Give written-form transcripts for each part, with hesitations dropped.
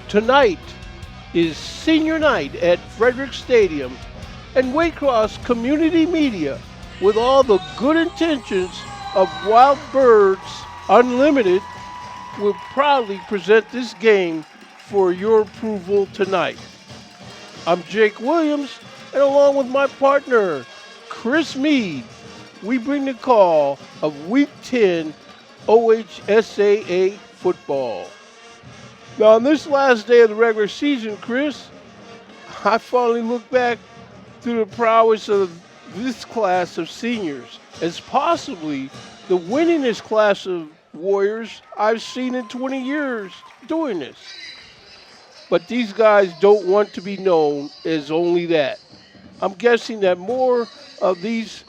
Tonight is senior night at Frederick Stadium, and Waycross Community Media, with all the good intentions of Wild Birds Unlimited, will proudly present this game for your approval tonight. I'm Jake Williams, and along with my partner, Chris Meade, we bring the call of Week 10 OHSAA football. Now, on this last day of the regular season, Chris, I finally look back through the prowess of this class of seniors as possibly the winningest class of Warriors I've seen in 20 years doing this. But these guys don't want to be known as only that. I'm guessing that more of these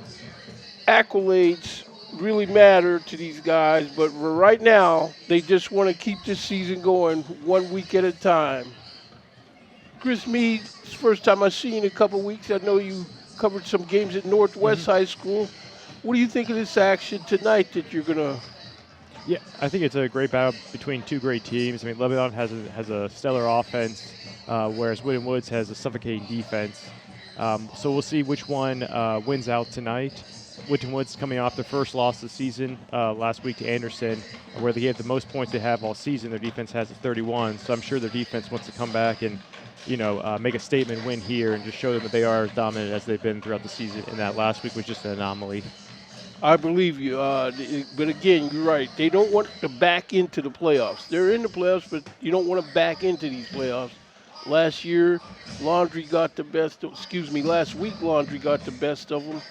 accolades really matter to these guys, but for right now, they just want to keep this season going 1 week at a time. Chris Meade, it's the first time I've seen you in a couple weeks. I know you covered some games at Northwest High School. What do you think of this action tonight that you're going to... Yeah, I think it's a great battle between two great teams. I mean, Lebanon has a stellar offense, whereas Winton Woods has a suffocating defense. So we'll see which one wins out tonight. Winton Woods coming off their first loss of the season last week to Anderson, where they gave the most points they have all season. Their defense has a 31, so I'm sure their defense wants to come back and, make a statement win here and just show them that they are as dominant as they've been throughout the season, and that last week was just an anomaly. I believe you, but again, you're right. They don't want to back into the playoffs. They're in the playoffs, but you don't want to back into these playoffs. Last week, Laundry got the best of them.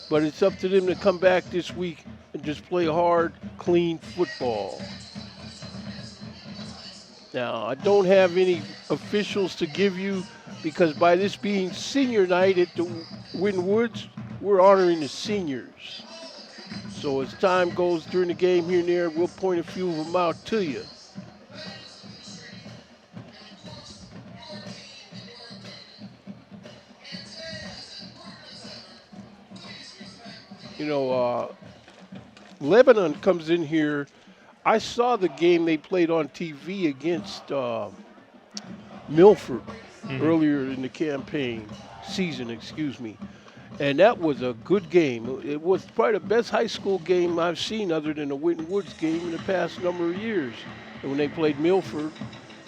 But it's up to them to come back this week and just play hard, clean football. Now, I don't have any officials to give you because by this being senior night at the Winton Woods, we're honoring the seniors. So as time goes during the game here and there, we'll point a few of them out to you. Lebanon comes in here. I saw the game they played on TV against Milford earlier in the season, and that was a good game. It was probably the best high school game I've seen other than the Winton Woods game in the past number of years when they played Milford.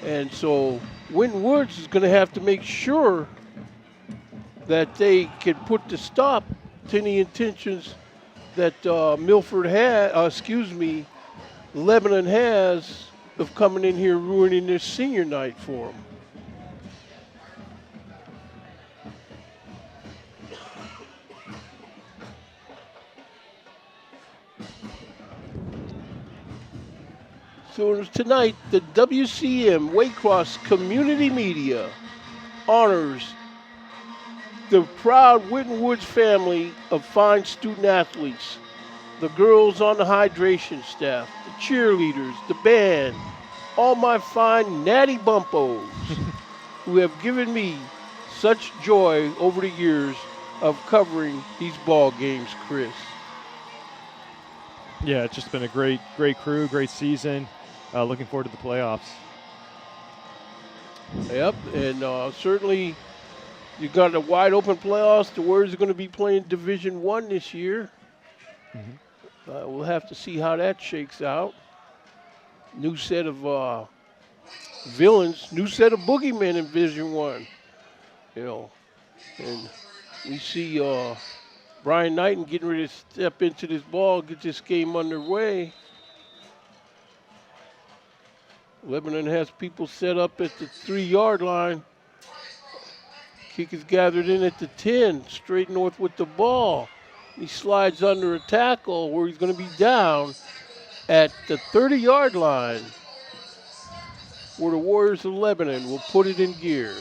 And so Winton Woods is going to have to make sure that they can put the stop to any intentions that Lebanon has of coming in here ruining this senior night for them. So tonight, the WCM Waycross Community Media honors the proud Winton Woods family of fine student athletes, the girls on the hydration staff, the cheerleaders, the band, all my fine natty bumpos who have given me such joy over the years of covering these ball games, Chris. Yeah, it's just been a great crew, great season. Looking forward to the playoffs. Yep, and certainly you got a wide open playoffs. The Warriors are going to be playing Division I this year. We'll have to see how that shakes out. New set of villains, new set of boogeymen in Division One. You know, and we see Brian Knighton getting ready to step into this ball, get this game underway. Lebanon has people set up at the 3-yard line. Kick is gathered in at the 10, straight north with the ball. He slides under a tackle where he's going to be down at the 30-yard line, where the Warriors of Lebanon will put it in gear.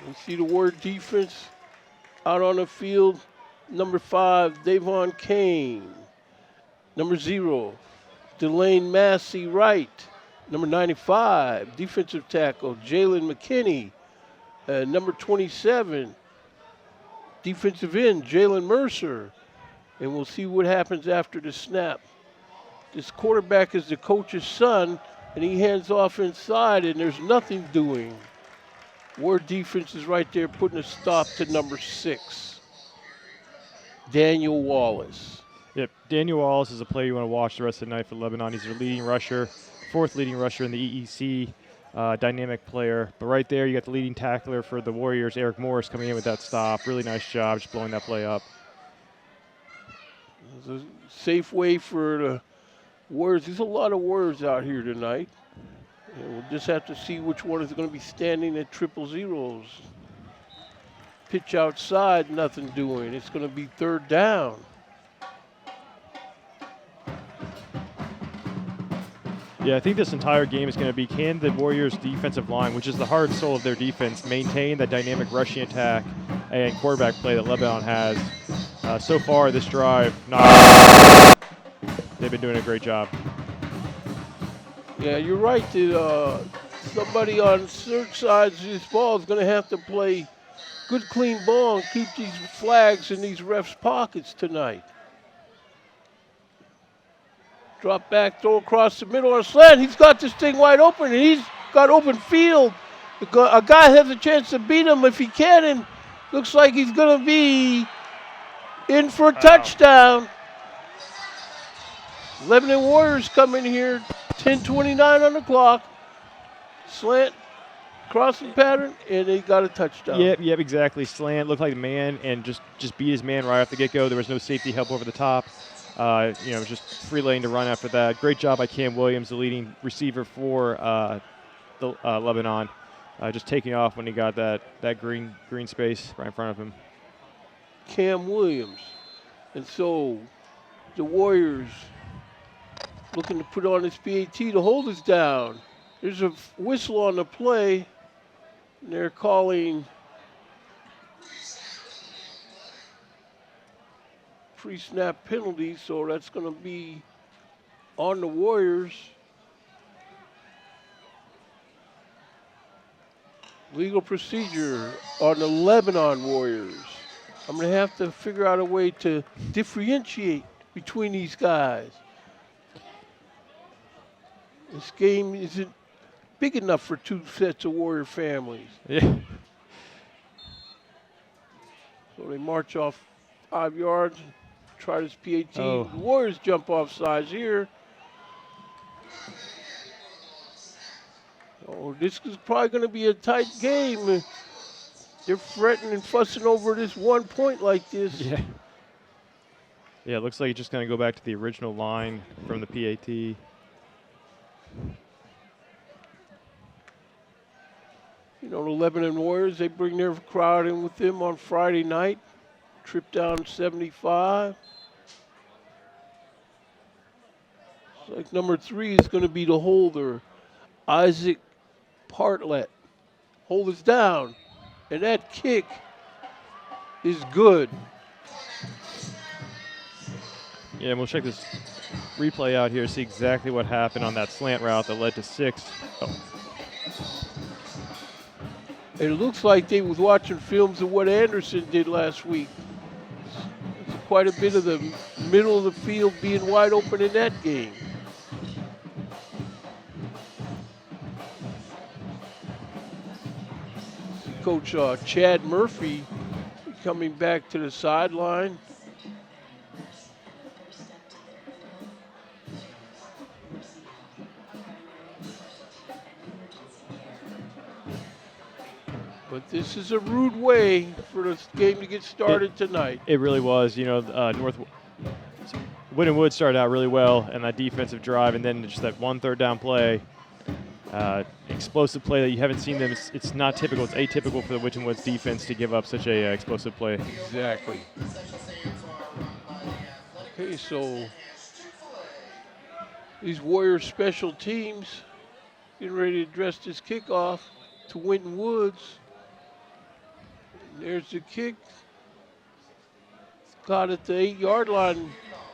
You see the Warrior defense out on the field. Number 5, Davon Kane. Number 0, Delane Massey Wright. Number 95, defensive tackle, Jalen McKinney. Number 27, defensive end, Jalen Mercer. And we'll see what happens after the snap. This quarterback is the coach's son, and he hands off inside, and there's nothing doing. War defense is right there putting a stop to number 6, Daniel Wallace. Yep, Daniel Wallace is a player you want to watch the rest of the night for Lebanon. He's their leading rusher, 4th leading rusher in the EEC, dynamic player. But right there, you got the leading tackler for the Warriors, Eric Morris, coming in with that stop. Really nice job just blowing that play up. It's a safe way for the Warriors. There's a lot of Warriors out here tonight. And we'll just have to see which one is going to be standing at 000. Pitch outside, nothing doing. It's going to be 3rd down. Yeah, I think this entire game is going to be, can the Warriors' defensive line, which is the heart and soul of their defense, maintain that dynamic rushing attack and quarterback play that Lebanon has? So far, this drive, they've been doing a great job. Yeah, you're right. Somebody on certain sides of this ball is going to have to play good, clean ball and keep these flags in these refs' pockets tonight. Drop back, throw across the middle on a slant. He's got this thing wide open, and he's got open field. A guy has a chance to beat him if he can, and looks like he's going to be in for a touchdown. Lebanon Warriors come in here, 10:29 on the clock. Slant, crossing pattern, and they got a touchdown. Yep, exactly. Slant, looked like a man, and just beat his man right off the get-go. There was no safety help over the top. Just free lane to run after that. Great job by Cam Williams, the leading receiver for Lebanon, just taking off when he got that green space right in front of him. Cam Williams. And so the Warriors looking to put on his PAT to hold us down. There's a whistle on the play, and they're calling pre-snap penalty, so that's going to be on the Warriors. Legal procedure on the Lebanon Warriors. I'm going to have to figure out a way to differentiate between these guys. This game isn't big enough for 2 sets of Warrior families. Yeah. So they march off 5 yards, try this PAT. Oh. The Warriors jump off sides here. Oh, this is probably going to be a tight game. They're fretting and fussing over this 1 point like this. Yeah. Yeah, it looks like it's just going to go back to the original line from the PAT. You know, the Lebanon Warriors, they bring their crowd in with them on Friday night. Trip down 75. It's like number 3 is going to be the holder, Isaac Partlet. Hold us down. And that kick is good. Yeah, and we'll check this replay out here, see exactly what happened on that slant route that led to 6. Oh. It looks like they was watching films of what Anderson did last week. It's quite a bit of the middle of the field being wide open in that game. Coach Chad Murphy coming back to the sideline. But this is a rude way for this game to get started tonight. It really was. You know, Winton Woods started out really well in that defensive drive, and then just that 1 third down play, explosive play that you haven't seen them. It's not typical. It's atypical for the Winton Woods defense to give up such a explosive play. Exactly. Okay, so these Warriors special teams getting ready to address this kickoff to Winton Woods. And there's the kick. Caught at the 8-yard line,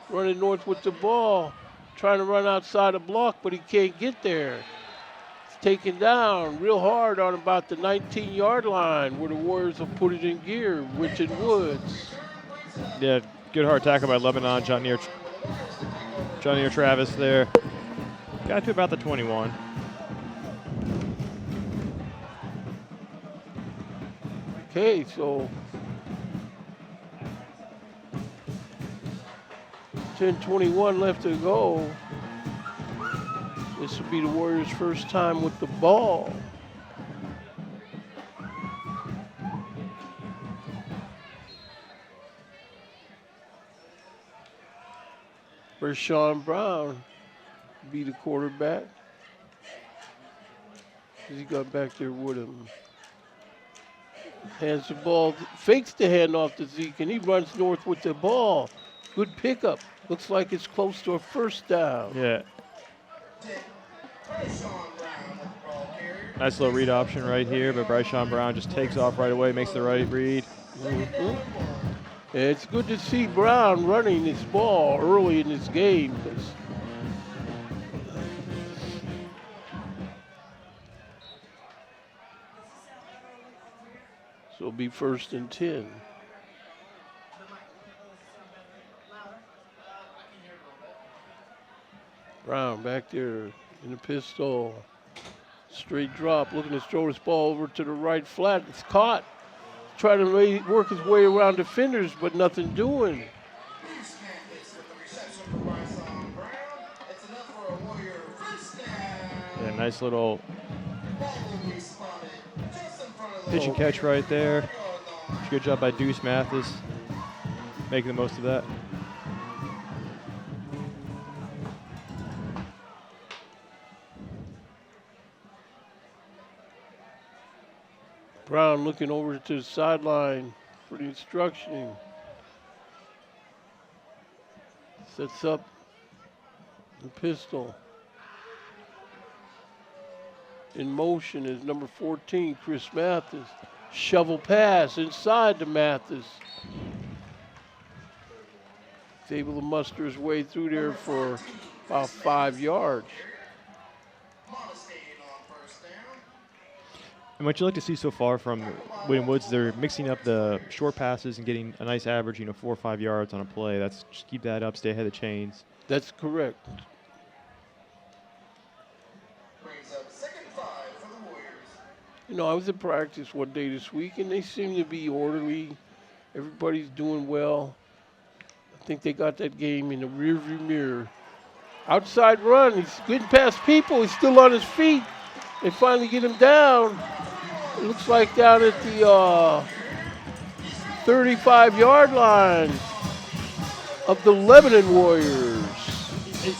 running north with the ball, trying to run outside the block, but he can't get there. It's taken down real hard on about the 19-yard line where the Warriors have put it in gear, Winton Woods. Yeah, good hard tackle by Lebanon, Johnny Travis there. Got to about the 21. Okay, so 10:21 left to go. This will be the Warriors' first time with the ball. Rashawn Brown be the quarterback. He got back there with him. Hands the ball, fakes the handoff to Zeke, and he runs north with the ball. Good pickup. Looks like it's close to a first down. Yeah. Nice little read option right here, but Bryshon Brown just takes off right away, makes the right read. Mm-hmm. And it's good to see Brown running this ball early in this game. So it'll be 1st and 10. Brown back there in the pistol. Straight drop, looking to throw this ball over to the right flat. It's caught. Trying to work his way around defenders, but nothing doing. Yeah, nice little pitch and catch right there. Good job by Deuce Mathis, making the most of that. Brown looking over to the sideline for the instruction. Sets up the pistol. In motion is number 14, Chris Mathis. Shovel pass inside to Mathis. He's able to muster his way through there for about 5 yards. And what you like to see so far from Winton Woods, they're mixing up the short passes and getting a nice average, 4 or 5 yards on a play. Just keep that up, stay ahead of the chains. That's correct. I was at practice one day this week, and they seem to be orderly. Everybody's doing well. I think they got that game in the rearview mirror. Outside run, he's getting past people. He's still on his feet. They finally get him down. It looks like down at the 35-yard line of the Lebanon Warriors.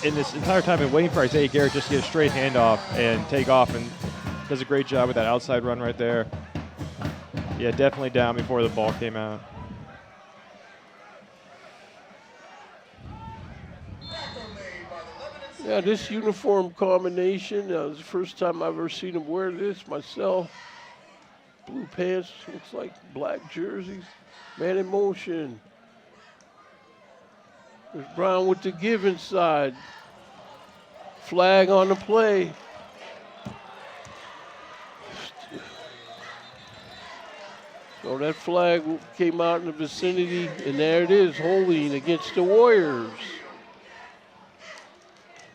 In this entire time, I've been waiting for Isaiah Garrett just to get a straight handoff and take off, and does a great job with that outside run right there. Yeah, definitely down before the ball came out. Yeah, this uniform combination, it's the first time I've ever seen him wear this myself. Blue pants, looks like black jerseys. Man in motion. There's Brown with the give inside. Flag on the play. So that flag came out in the vicinity, and there it is, holding against the Warriors.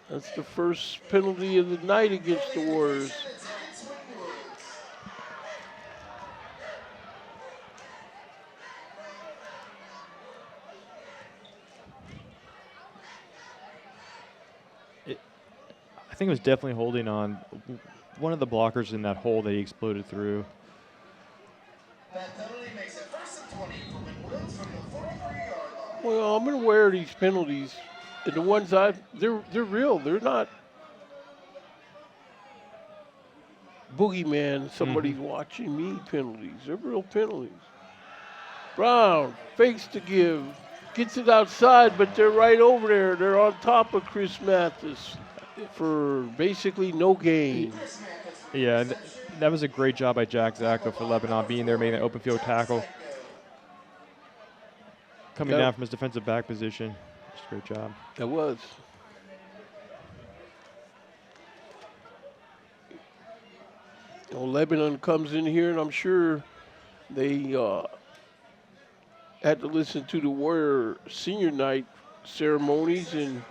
That's the first penalty of the night against the Warriors. think it was definitely holding on one of the blockers in that hole that he exploded through. That penalty makes it 1st and 20 for Winton Woods from the 43-yard line. Well, I'm aware of these penalties, and the ones they're real. They're not boogeyman. Somebody's watching me penalties. They're real penalties. Brown fakes to give, gets it outside, but they're right over there. They're on top of Chris Mathis for basically no gain. Yeah, that was a great job by Jack Zacco for Lebanon, being there, making an open field tackle. Coming down from his defensive back position. Just a great job. That was. Well, Lebanon comes in here, and I'm sure they had to listen to the Warrior senior night ceremonies, and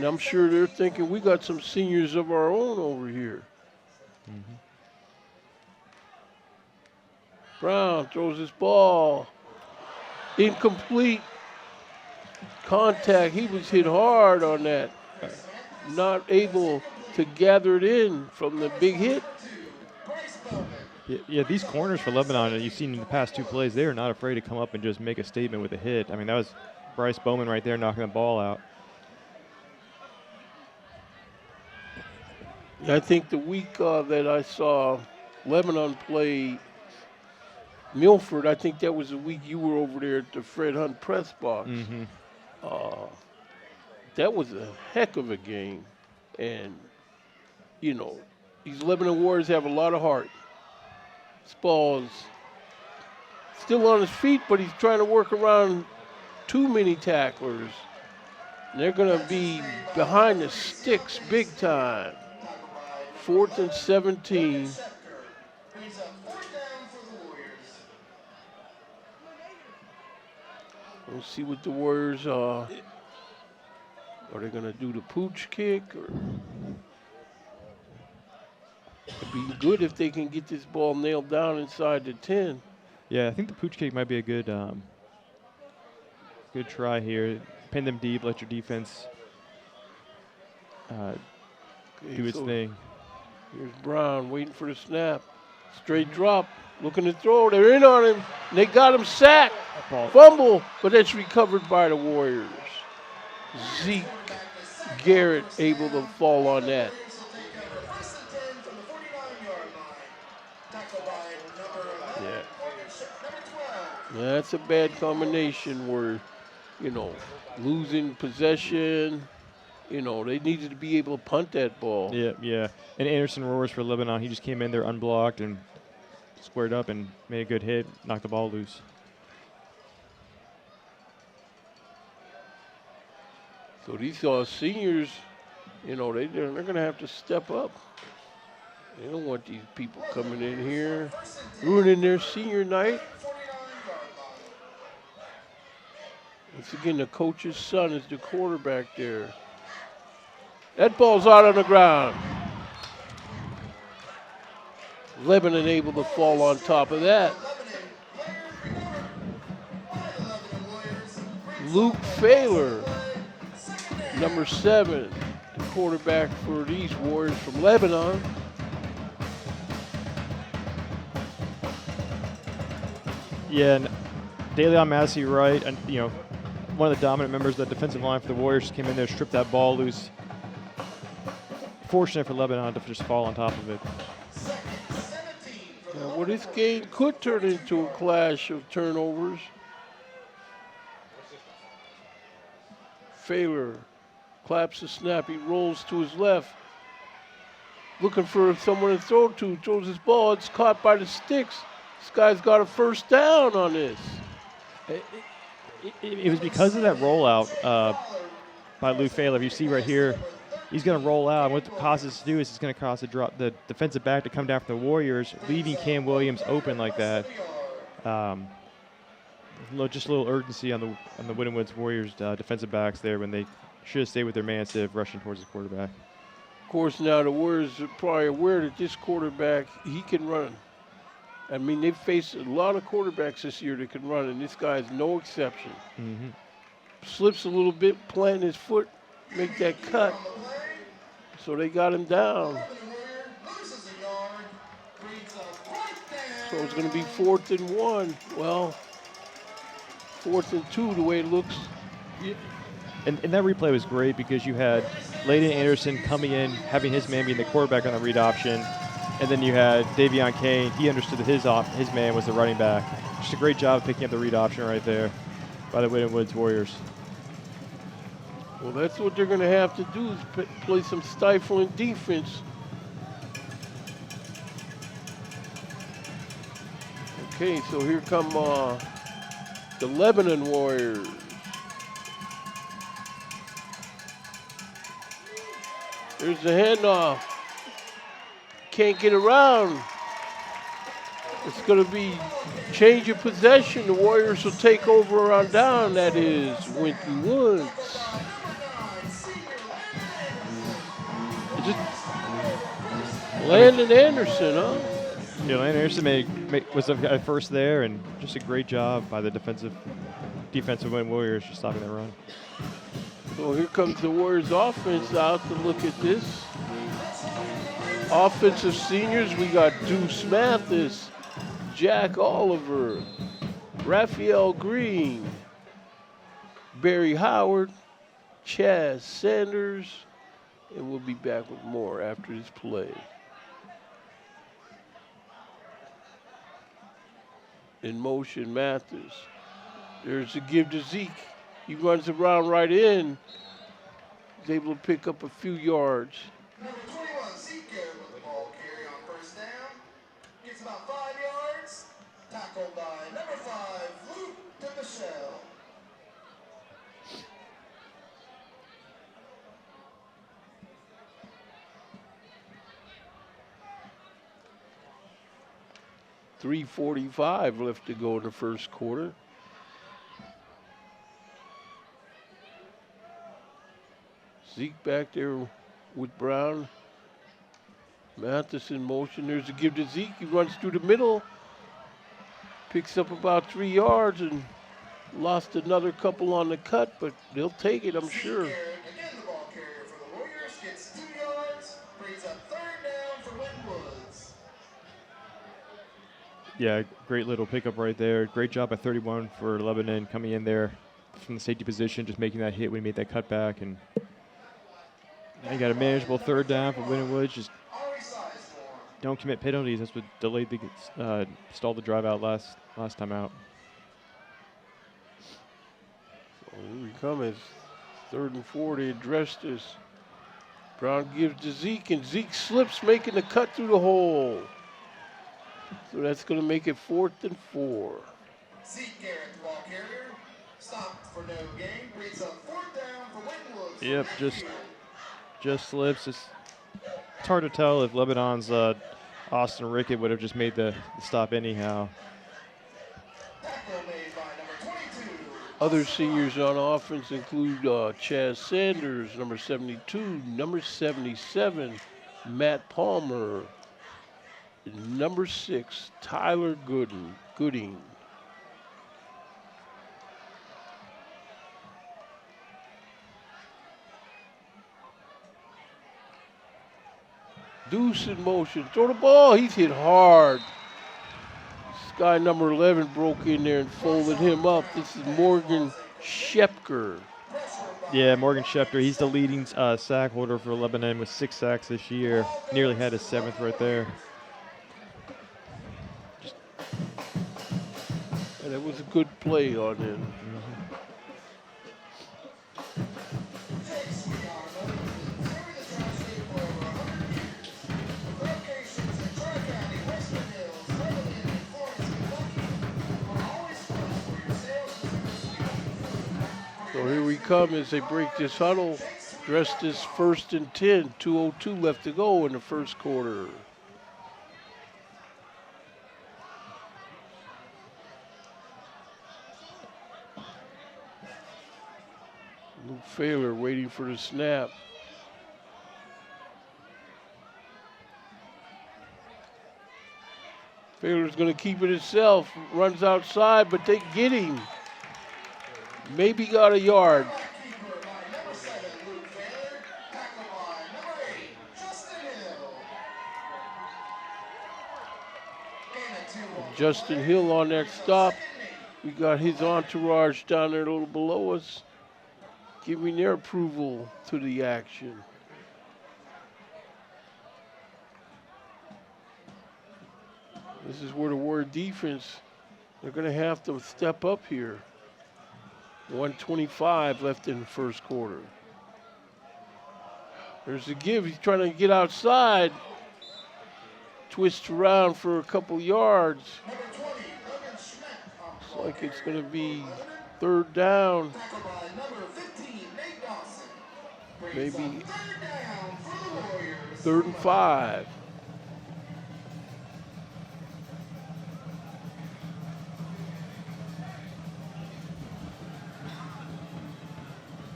I'm sure they're thinking, we got some seniors of our own over here. Brown throws his ball. Incomplete. Contact. He was hit hard on that. Not able to gather it in from the big hit. Yeah, these corners for Lebanon, you've seen in the past 2 plays, they are not afraid to come up and just make a statement with a hit. I mean, that was Bryce Bowman right there knocking the ball out. I think the week that I saw Lebanon play Milford, I think that was the week you were over there at the Fred Hunt press box. That was a heck of a game. And, you know, these Lebanon Warriors have a lot of heart. This ball's still on his feet, but he's trying to work around too many tacklers. And they're going to be behind the sticks big time. 4th and 17. We'll see what the Warriors are. Are they going to do the pooch kick? Or it'd be good if they can get this ball nailed down inside the 10. Yeah, I think the pooch kick might be a good good try here. Pin them deep, let your defense do its thing. Here's Brown waiting for the snap. Straight drop, looking to throw. They're in on him. And they got him sacked. Fumble, but that's recovered by the Warriors. Zeke Garrett able to fall on that. Yeah. That's a bad combination where, you know, losing possession. You know, they needed to be able to punt that ball. Yeah. And Anderson roars for Lebanon. He just came in there unblocked and squared up and made a good hit, knocked the ball loose. So these seniors, you know, they're going to have to step up. They don't want these people coming in here, ruining their senior night. Once again, the coach's son is the quarterback there. That ball's out on the ground. Lebanon able to fall on top of that. Luke Failer, number 7, the quarterback for these Warriors from Lebanon. Yeah, and Daleon Massey right, and you know, one of the dominant members of the defensive line for the Warriors came in there, stripped that ball loose. Fortunate for Lebanon to just fall on top of it. Now, well, this game could turn into a clash of turnovers. Failer claps the snap. He rolls to his left, looking for someone to throw to. Throws his ball. It's caught by the sticks. This guy's got a first down on this. It was because of that rollout by Luke Failer. You see right here, he's going to roll out. And what it causes to do is it's going to cause the defensive back to come down from the Warriors, leaving Cam Williams open like that. Just a little urgency on the Winton Woods Warriors defensive backs there when they should have stayed with their man instead of rushing towards the quarterback. Of course, now the Warriors are probably aware that this quarterback, he can run. I mean, they've faced a lot of quarterbacks this year that can run, and this guy is no exception. Slips a little bit, planting his foot, make that cut. So they got him down. Lebanon Warrior loses a yard, creates a fourth down. So it's going to be 4th and 1. Well, 4th and 2 the way it looks. And that replay was great because you had Layden Anderson coming in, having his man being the quarterback on the read option, and then you had Davion Kane. He understood that his man was the running back. Just a great job of picking up the read option right there by the Winton Woods Warriors. Well, that's what they're going to have to do is play some stifling defense. Okay, so here come the Lebanon Warriors. There's the handoff. Can't get around. It's going to be change of possession. The Warriors will take over on down. That is Winton Woods. Landon Anderson, huh? Yeah, Landon Anderson was at first there, and just a great job by the defensive Winton Warriors just stopping that run. So here comes the Warriors offense out to look at this. Offensive seniors, we got Deuce Mathis, Jack Oliver, Raphael Green, Barry Howard, Chaz Sanders, and we'll be back with more after this play. In motion, Mathis. There's a give to Zeke. He runs around right in. He's able to pick up a few yards. Number 21, Zeke with the ball carry on first down. Gets about 5 yards. Tackled by number 5, Luke DeMichelle. .345 left to go in the first quarter. Zeke back there with Brown. Mathis in motion. There's a give to Zeke. He runs through the middle. Picks up about 3 yards and lost another couple on the cut, but they'll take it, I'm sure. Again, the ball carrier for the Warriors gets 2 yards. Brings up 3rd down for Winton Woods. Yeah, great little pickup right there. Great job by 31 for Lebanon coming in there from the safety position, just making that hit when he made that cutback. And now you got a manageable 3rd down for Winton Woods. Just don't commit penalties. That's what delayed the stalled the drive out last time out. So here we come. It's 3rd and 4. They address this. Brown gives to Zeke, and Zeke slips, making the cut through the hole. So that's going to make it 4th and 4. Zeke Garrett, the ball carrier, stopped for no gain. Brings up 4th down for Winton Woods. Yep, just slips. It's hard to tell if Lebanon's Austin Rickett would have just made the stop anyhow. Tackle made by number 22. Other seniors on offense include Chaz Sanders, number 72, number 77, Matt Palmer, and number 6, Tyler Gooding. Deuce in motion. Throw the ball. He's hit hard. This guy number 11 broke in there and folded him up. This is Morgan Shepker. Yeah, Morgan Schefter. He's the leading sack holder for Lebanon with 6 sacks this year. Nearly had his 7th right there. And it was a good play on him. So here we come as they break this huddle. Dress this 1st and 10. 2:02 left to go in the first quarter. Luke Failer waiting for the snap. Failer's going to keep it himself. Runs outside, but they get him. Maybe got a yard. Justin Hill on that stop. We got his entourage down there a little below us, giving their approval to the action. This is where the Warrior defense, they're going to have to step up here. 1:25 left in the first quarter. There's the give. He's trying to get outside. Twist around for a couple yards. Looks like it's going to be third down. Maybe 3rd and 5.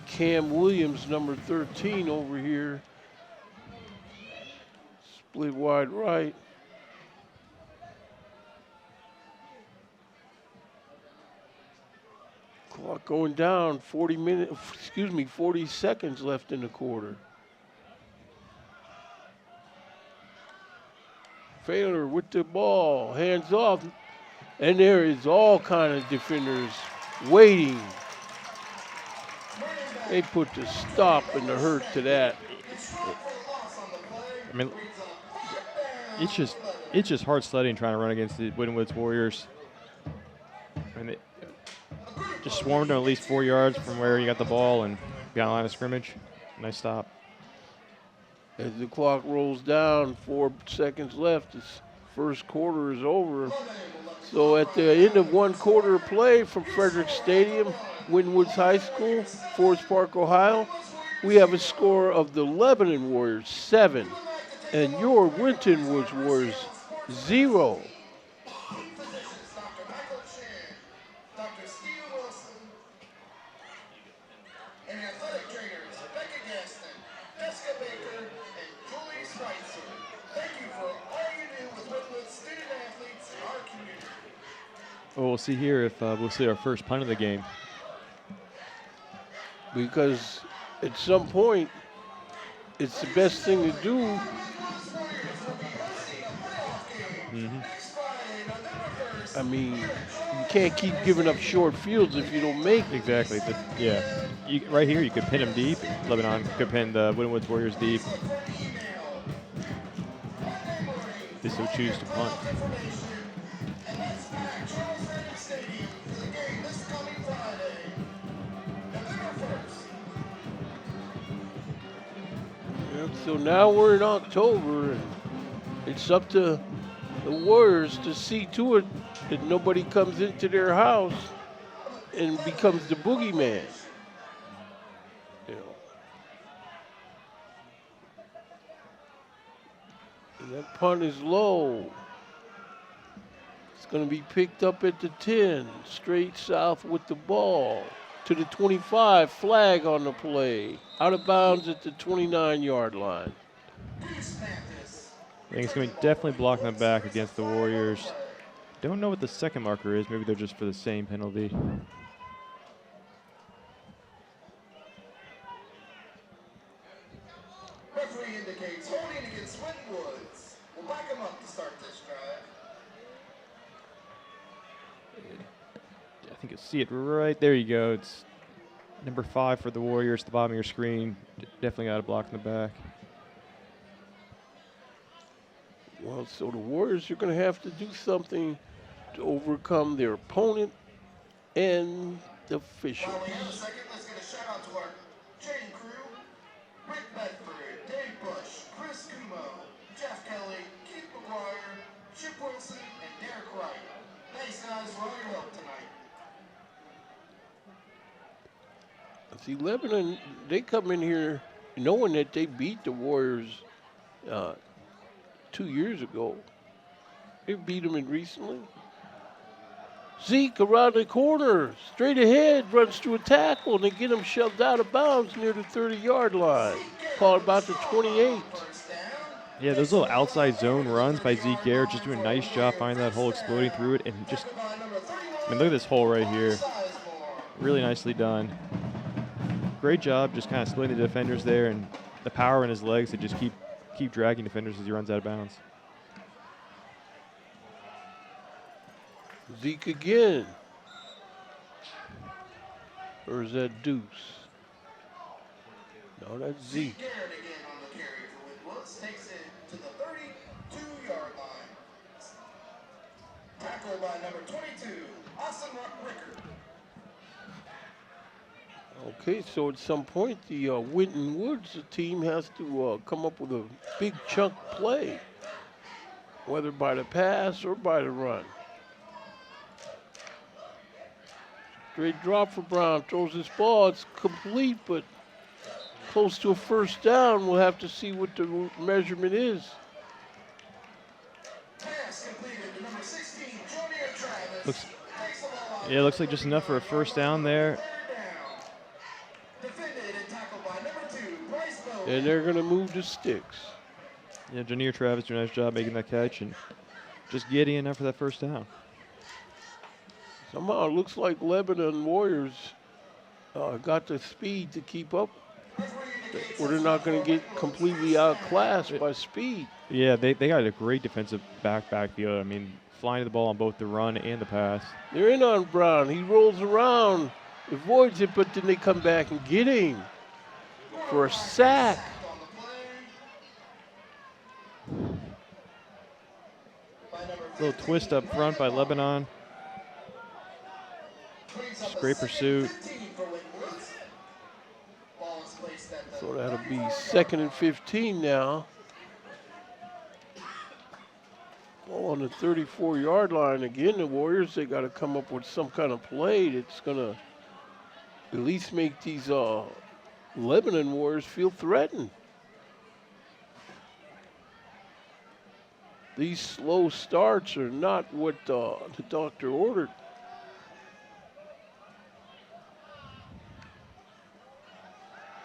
Cam Williams, number 13 over here. Split wide right. Clock going down, 40 seconds left in the quarter. Failer with the ball, hands off, and there is all kind of defenders waiting. They put the stop and the hurt to that. I mean, it's just hard sledding trying to run against the Winton Woods Warriors. I mean, they just swarmed them at least 4 yards from where you got the ball and got a line of scrimmage. Nice stop. As the clock rolls down, 4 seconds left. This first quarter is over. So at the end of one quarter of play from Frederick Stadium, Winton Woods High School, Forest Park, Ohio, we have a score of the Lebanon Warriors 7 and your Winton Woods Warriors 0. Well, we'll see here if we'll see our first punt of the game. Because at some point, it's the best thing to do. I mean, you can't keep giving up short fields if you don't make it. Exactly. Right here, you could pin them deep. Lebanon could pin the Winton Woods Warriors deep. They so choose to punt. So now we're in October, and it's up to the Warriors to see to it that nobody comes into their house and becomes the boogeyman. You know. And that punt is low. It's going to be picked up at the 10, straight south with the ball. To the 25, flag on the play. Out of bounds at the 29-yard line. I think it's going to be definitely blocking the back against the Warriors. Don't know what the second marker is. Maybe they're just for the same penalty. Referee indicates holding against Winton Woods. We'll back him up to start this drive. I think you'll see it right there. You go. It's number 5 for the Warriors. The bottom of your screen. Definitely got a block in the back. Well, so the Warriors are going to have to do something to overcome their opponent and the officials. While we have a second, let's get a shout out to our training crew. Rick Bedford, Dave Bush, Chris Kumo, Jeff Kelly, Keith McGuire, Chip Wilson, and Derek Wright. Thanks guys for all your help tonight. See, Lebanon, they come in here knowing that they beat the Warriors 2 years ago. They beat them in recently. Zeke around the corner, straight ahead, runs through a tackle, and they get him shoved out of bounds near the 30-yard line. Called about the 28. Yeah, those little outside zone runs by Zeke Garrett, just doing a nice job finding that hole, exploding through it, and just, I mean, look at this hole right here. Really nicely done. Great job just kind of splitting the defenders there, and the power in his legs to just keep dragging defenders as he runs out of bounds. Zeke again. Or is that Deuce? No, that's Zeke. Garrett again on the carry for Winton Woods. Takes it to the 32-yard line. Tackled by number 22, Austin Ricker. Okay, so at some point, the Winton Woods team has to come up with a big chunk play, whether by the pass or by the run. Straight drop for Brown, throws his ball, it's complete, but close to a first down. We'll have to see what the measurement is. Pass completed to number 16, Junior Travis. Looks, Takes the ball out. yeah, looks like just enough for a first down there. Third down. Defended and tackled by number 2, Bryce Bowen. And they're going to move the sticks. Yeah, Junior Travis doing a nice job making that catch and just getting enough for that first down. Somehow it looks like Lebanon Warriors got the speed to keep up, or they're not going to get completely outclassed by speed. Yeah, they got a great defensive backfield. I mean, flying the ball on both the run and the pass. They're in on Brown. He rolls around, avoids it, but then they come back and get him for a sack. On the play. By number Little twist up front by Lebanon. cleans up Just great pursuit. 15 for Winton Woods. Ball is placed at the So that'll be 34-yard 2nd and 15 now. Ball on the 34-yard line. Again, the Warriors, they got to come up with some kind of play that's going to at least make these Lebanon Warriors feel threatened. These slow starts are not what the doctor ordered.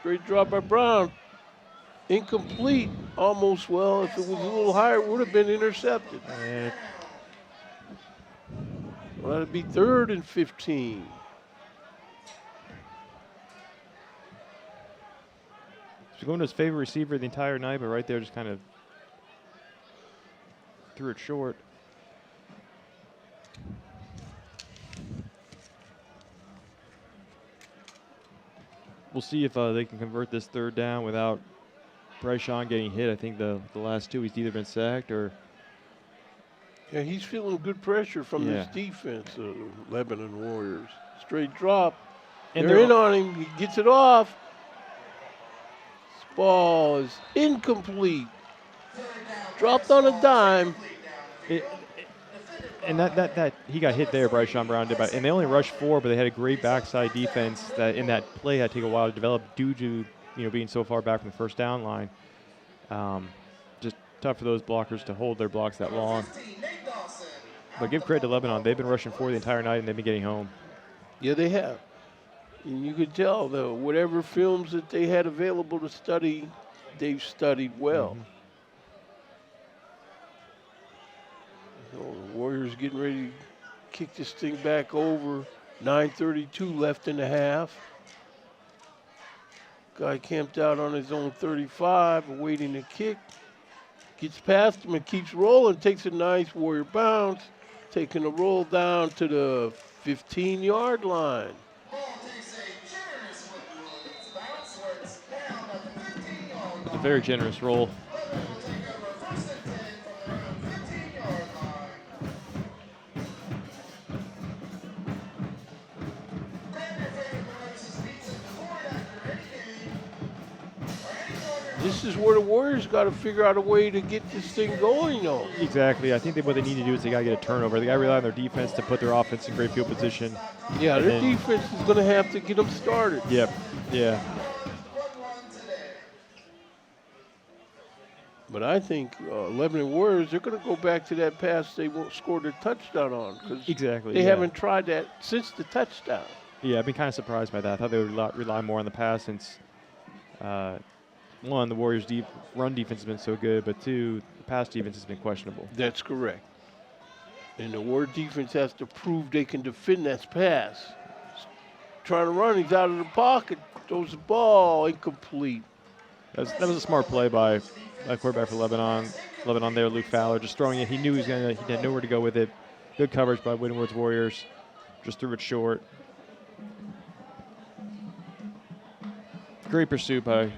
Great drop by Brown. Incomplete. Almost, well, if it was a little higher, it would have been intercepted. And Well, that'd be 3rd and 15. he's going to his favorite receiver the entire night, but right there just kind of threw it short. We'll see if they can convert this third down without Bryce Shawn getting hit. I think the last two he's either been sacked or Yeah, he's feeling good pressure from Yeah. this defense, Lebanon Warriors. Straight drop. And They're they're- in on him. He gets it off. This ball is incomplete. Dropped on a dime. and that he got hit there. Bryce Shawn Brown did, and they only rushed 4, but they had a great backside defense that in that play had to take a while to develop due to being so far back from the first down line. Just tough for those blockers to hold their blocks that long. 15, Nate Dawson. But give credit to Lebanon; they've been rushing 4 the entire night, and they've been getting home. Yeah, they have. And you could tell, though, whatever films that they had available to study, they've studied well. So the Warriors getting ready to kick this thing back over. 9:32 left in the half. Guy camped out on his own 35, awaiting the kick. Gets past him and keeps rolling. Takes a nice Warrior bounce. Taking a roll down to the 15-yard line. Ball takes a generous Winton Woods bounce where it's down at the 15-yard It's a line. very generous roll. Lebanon will take over 1st and 10 from the 15-yard line. Grab your favorite Marissa's pizza before and after any game or any order. This is where the Warriors got to figure out a way to get this thing going, though. Exactly. I think what they need to do is they got to get a turnover. They got to rely on their defense to put their offense in great field position. Yeah, And their then- defense is going to have to get them started. Yep. Yeah. One today. But I think Lebanon Warriors, they're going to go back to that pass they won't scored a touchdown on because Exactly. they yeah. haven't tried that since the touchdown. Yeah, I've been kind of surprised by that. I thought they would rely more on the pass since, one, the Warriors' run defense has been so good, but two, the pass defense has been questionable. That's correct. And the Warrior defense has to prove they can defend that pass. Trying to run, he's out of the pocket, throws the ball, incomplete. That was a smart play by quarterback for Lebanon. Lebanon there, Luke Fowler, just throwing it. He knew he had nowhere to go with it. Good coverage by Winton Woods Warriors. Just threw it short. Great pursuit by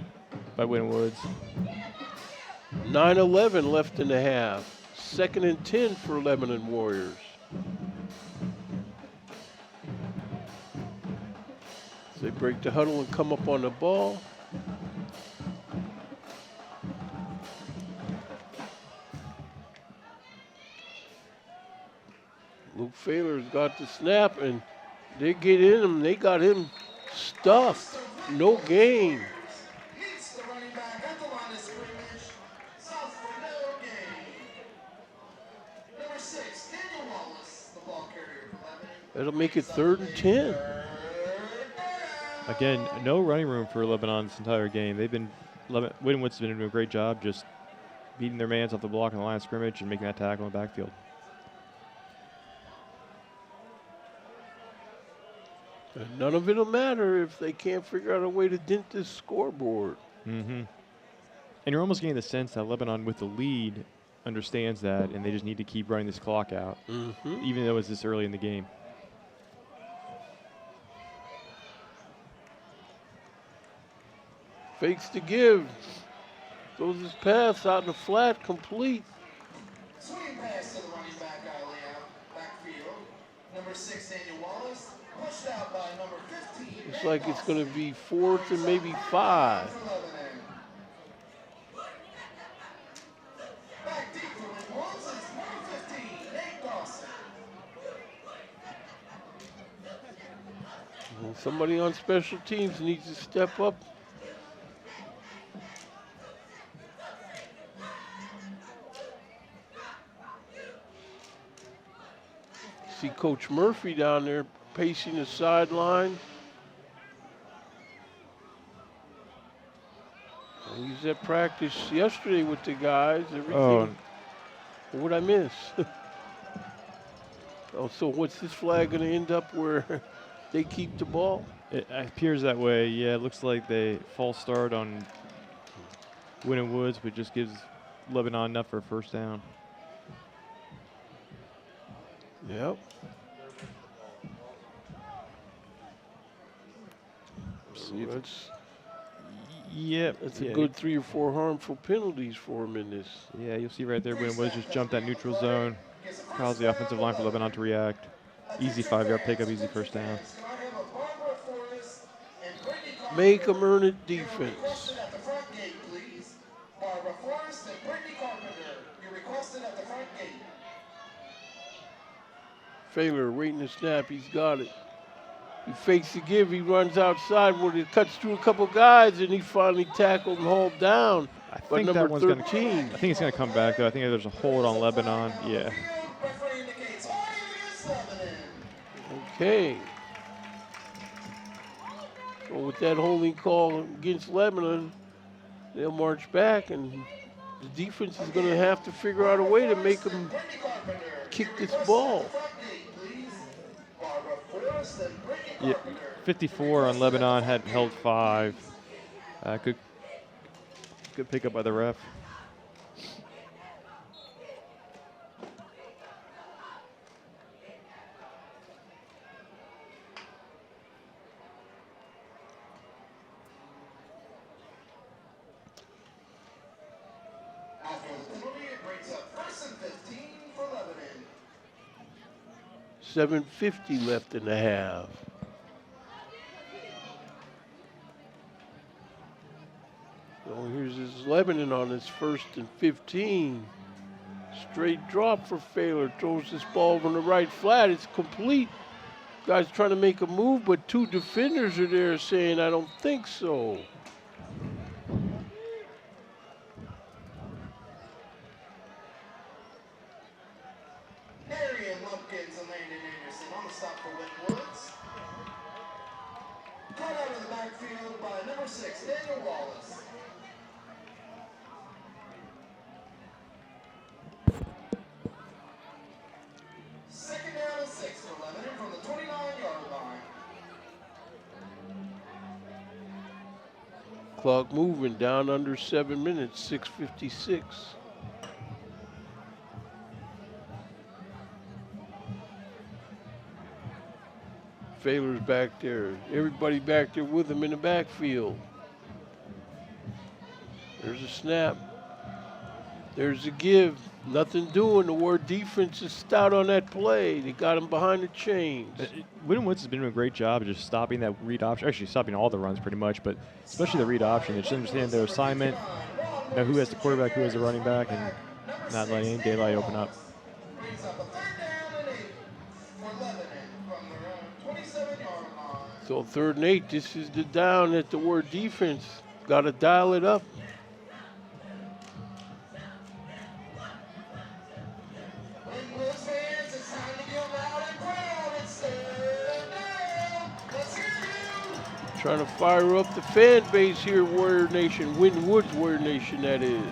Winton Woods. 9:11 left in the half. 2nd and 10 for Lebanon Warriors. They break the huddle and come up on the ball. Luke Failer's got the snap, and they get in him. They got him stuffed. No gain. Hits the running back at the line of scrimmage. South for no gain. Number 6, Daniel Wallace, the ball carrier for Lebanon. That'll make it 3rd and 10. Again, no running room for Lebanon this entire game. Winton Woods has been doing a great job just beating their mans off the block on the line of scrimmage and making that tackle in the backfield. And none of it'll matter if they can't figure out a way to dent this scoreboard. Mm-hmm. And you're almost getting the sense that Lebanon, with the lead, understands that, and they just need to keep running this clock out, even though it's this early in the game. Fakes to give. Throws his pass out in the flat, complete. Swing pass to the running back alley out backfield. Number 6, Daniel Wallace, pushed out by number 15. Looks like it's going to be 4th and maybe 5. Back deep for Winton Woods is number 15, Nate Dawson. And somebody on special teams needs to step up. See Coach Murphy down there pacing the sideline. He was at practice yesterday with the guys. Everything. Oh. What'd I miss? Oh, so what's this flag going to end up where they keep the ball? It appears that way. Yeah, it looks like they false start on Winton Woods, but just gives Lebanon enough for a first down. Yep. That's a good 3 or 4 harmful penalties for him in this. Yeah, you'll see right there, Winton Woods just jumped that neutral zone, caused the offensive line for Lebanon to react. Easy 5-yard pickup, easy first down. Make them earn it defense. Failer waiting to snap, he's got it. He fakes the give, he runs outside where he cuts through a couple guys, and he finally tackled and hauled down by number 13. I think it's going to come back, though. I think there's a hold on Lebanon. Yeah. Okay. Well, with that holding call against Lebanon, they'll march back, and the defense is going to have to figure out a way to make them kick this ball. Yeah, 54 on Lebanon, had held 5. Good pickup by the ref. After the penalty, it brings up 1st and 15 for Lebanon. 7:50 left in the half. So here's his Lebanon on his 1st and 15. Straight drop for Failer. Throws this ball over the right flat. It's complete. Guy's trying to make a move, but 2 defenders are there saying, I don't think so. Darian Lumpkins and Landon Anderson on the stop for Winton Woods. Cut out of the backfield by number 6, Daniel Wallace. Second down and 6 for Lebanon from the 29-yard line. Clock moving down under 7 minutes, 6:56. Failer's back there. Everybody back there with him in the backfield. There's a snap. There's a give. Nothing doing. The Ward defense is stout on that play. They got him behind the chains. Winton Woods has been doing a great job of just stopping that read option. Actually, stopping all the runs pretty much, but especially the read option. They just understand their assignment, know who has the quarterback, who has the running back, and not letting any daylight open up. Brings up a 3rd down and 8 for Lebanon from the 27-yard line. So 3rd and 8. This is the down that the Ward defense got to dial it up. Winton Woods fans, it's time to get loud and proud. It's 3rd down. Let's hear you. Trying to fire up the fan base here, Warrior Nation. Winton Woods Warrior Nation, that is.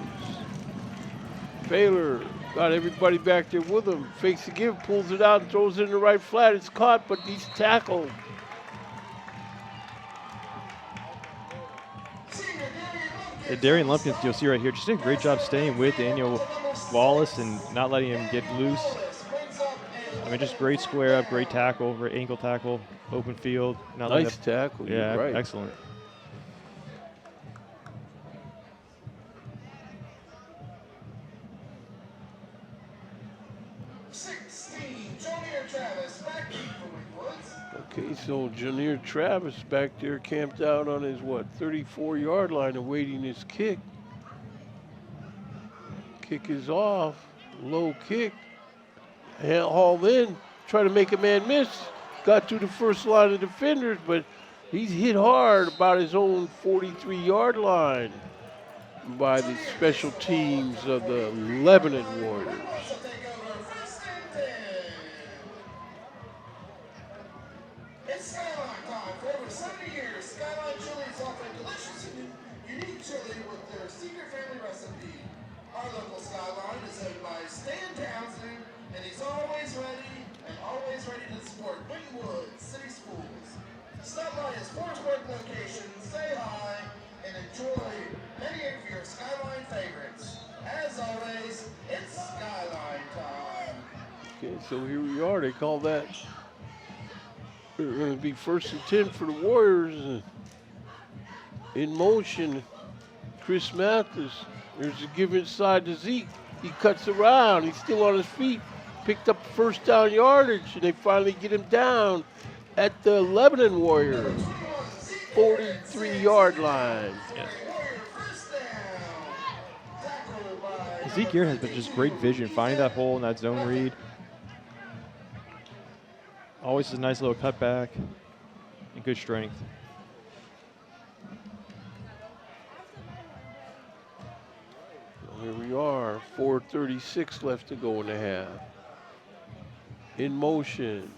Baylor got everybody back there with him. Fakes the give, pulls it out, and throws it in the right flat. It's caught, but he's tackled. Yeah, Darian Lumpkins, you'll see right here, just did a great job staying with Daniel Wallace and not letting him get loose. I mean, just great square up, great tackle, great ankle tackle, open field. Not letting Nice tackle. Yeah, you're right. excellent. Okay, so Janier Travis back there camped out on his, 34-yard line awaiting his kick. Kick is off. Low kick. Hauled in. Try to make a man miss. Got through the first line of defenders, but he's hit hard about his own 43-yard line by the special teams of the Lebanon Warriors. It's Skyline time. For over 70 years, Skyline Chili is offering delicious and unique chili with their secret family recipe. Our local Skyline is owned by Stan Townsend, and he's always ready to support Winton Woods City Schools. Stop by his Fort Worth location, say hi, and enjoy many of your Skyline favorites. As always, it's Skyline time. Okay, so here we are. They call that. They're going to be 1st and 10 for the Warriors. In motion, Chris Mathis. There's a give inside to Zeke. He cuts around. He's still on his feet. Picked up 1st down yardage, and they finally get him down at the Lebanon Warriors 43-yard line. Zeke here has been just great vision, finding that hole in that zone read. Always a nice little cutback and good strength. So here we are, 4:36 left to go in the half. In motion.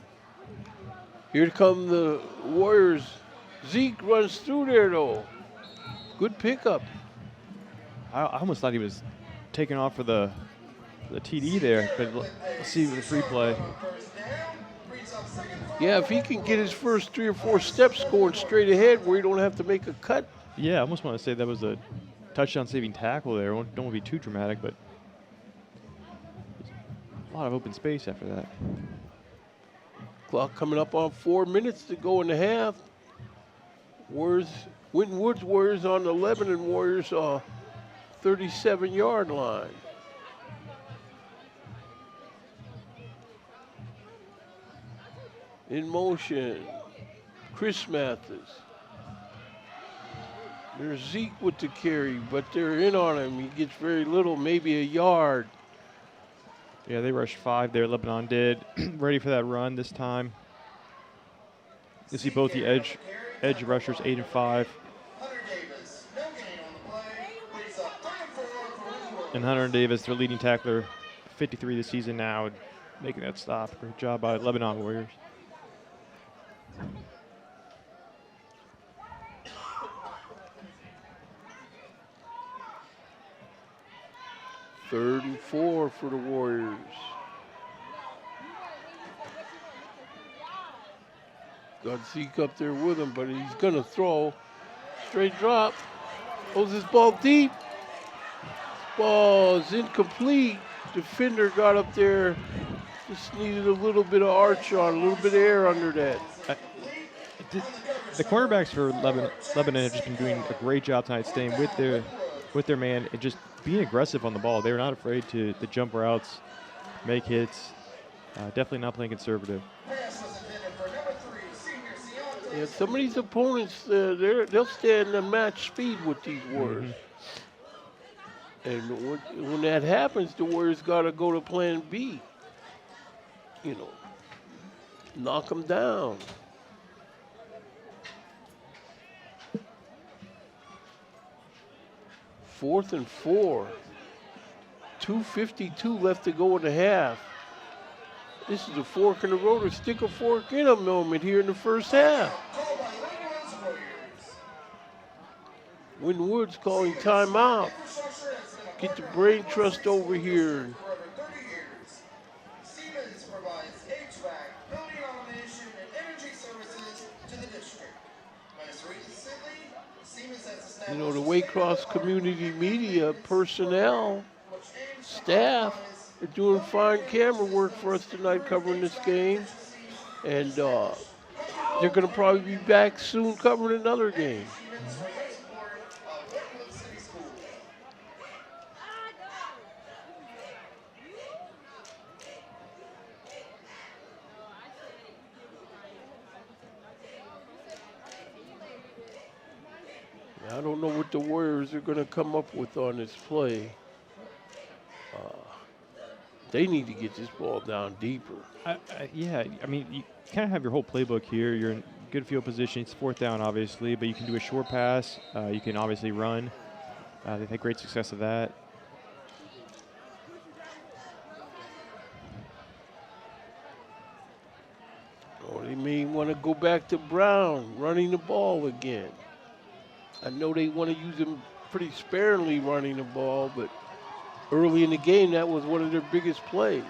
Here come the Warriors. Zeke runs through there though. Good pickup. I almost thought he was taking off for the TD there, but let's see the free play. Yeah, if he can get his first 3 or 4 steps going straight ahead where he don't have to make a cut. Yeah, I almost want to say that was a touchdown saving tackle there. Don't want to be too dramatic, but a lot of open space after that. Clock coming up on 4 minutes to go in the half. Warriors, Winton Woods Warriors on the Lebanon Warriors 37-yard line. In motion, Chris Mathis. There's Zeke with the carry, but they're in on him. He gets very little, maybe a yard. Yeah, they rushed 5 there, Lebanon did. Ready for that run this time. You see both the edge rushers, 8 and 5. And Hunter Davis, their leading tackler, 53 this season now, making that stop. Great job by Lebanon Warriors. Third and 4 for the Warriors. Got Zeke up there with him, but he's going to throw. Straight drop. Throws his ball deep. Ball is incomplete. Defender got up there. Just needed a little bit of arch on, a little bit of air under that. the cornerbacks for Lebanon have just been doing a great job tonight, staying with their man and just being aggressive on the ball. They're not afraid to jump routes, make hits. Definitely not playing conservative. Yeah, some of these opponents, they'll stand a match speed with these Warriors. And when that happens, the Warriors got to go to plan B. You know, knock them down. Fourth and 4. 2:52 left to go in the half. This is a fork in the road or stick a fork in a moment here in the first half. Winton Woods calling timeout. Get the brain trust over here. Siemens provides HVAC, building automation, and energy services to the district. Most recently, Siemens has established You know, the Waycross community media personnel, staff, are doing fine camera work for us tonight covering this game. And they're going to probably be back soon covering another game. I don't know what the Warriors are going to come up with on this play. They need to get this ball down deeper. Yeah, I mean, you kind of have your whole playbook here. You're in good field position. It's fourth down, obviously, but you can do a short pass. You can obviously run. They've had great success of that. Or they may want to go back to Brown, running the ball again. I know they want to use him pretty sparingly running the ball, but early in the game, that was one of their biggest plays.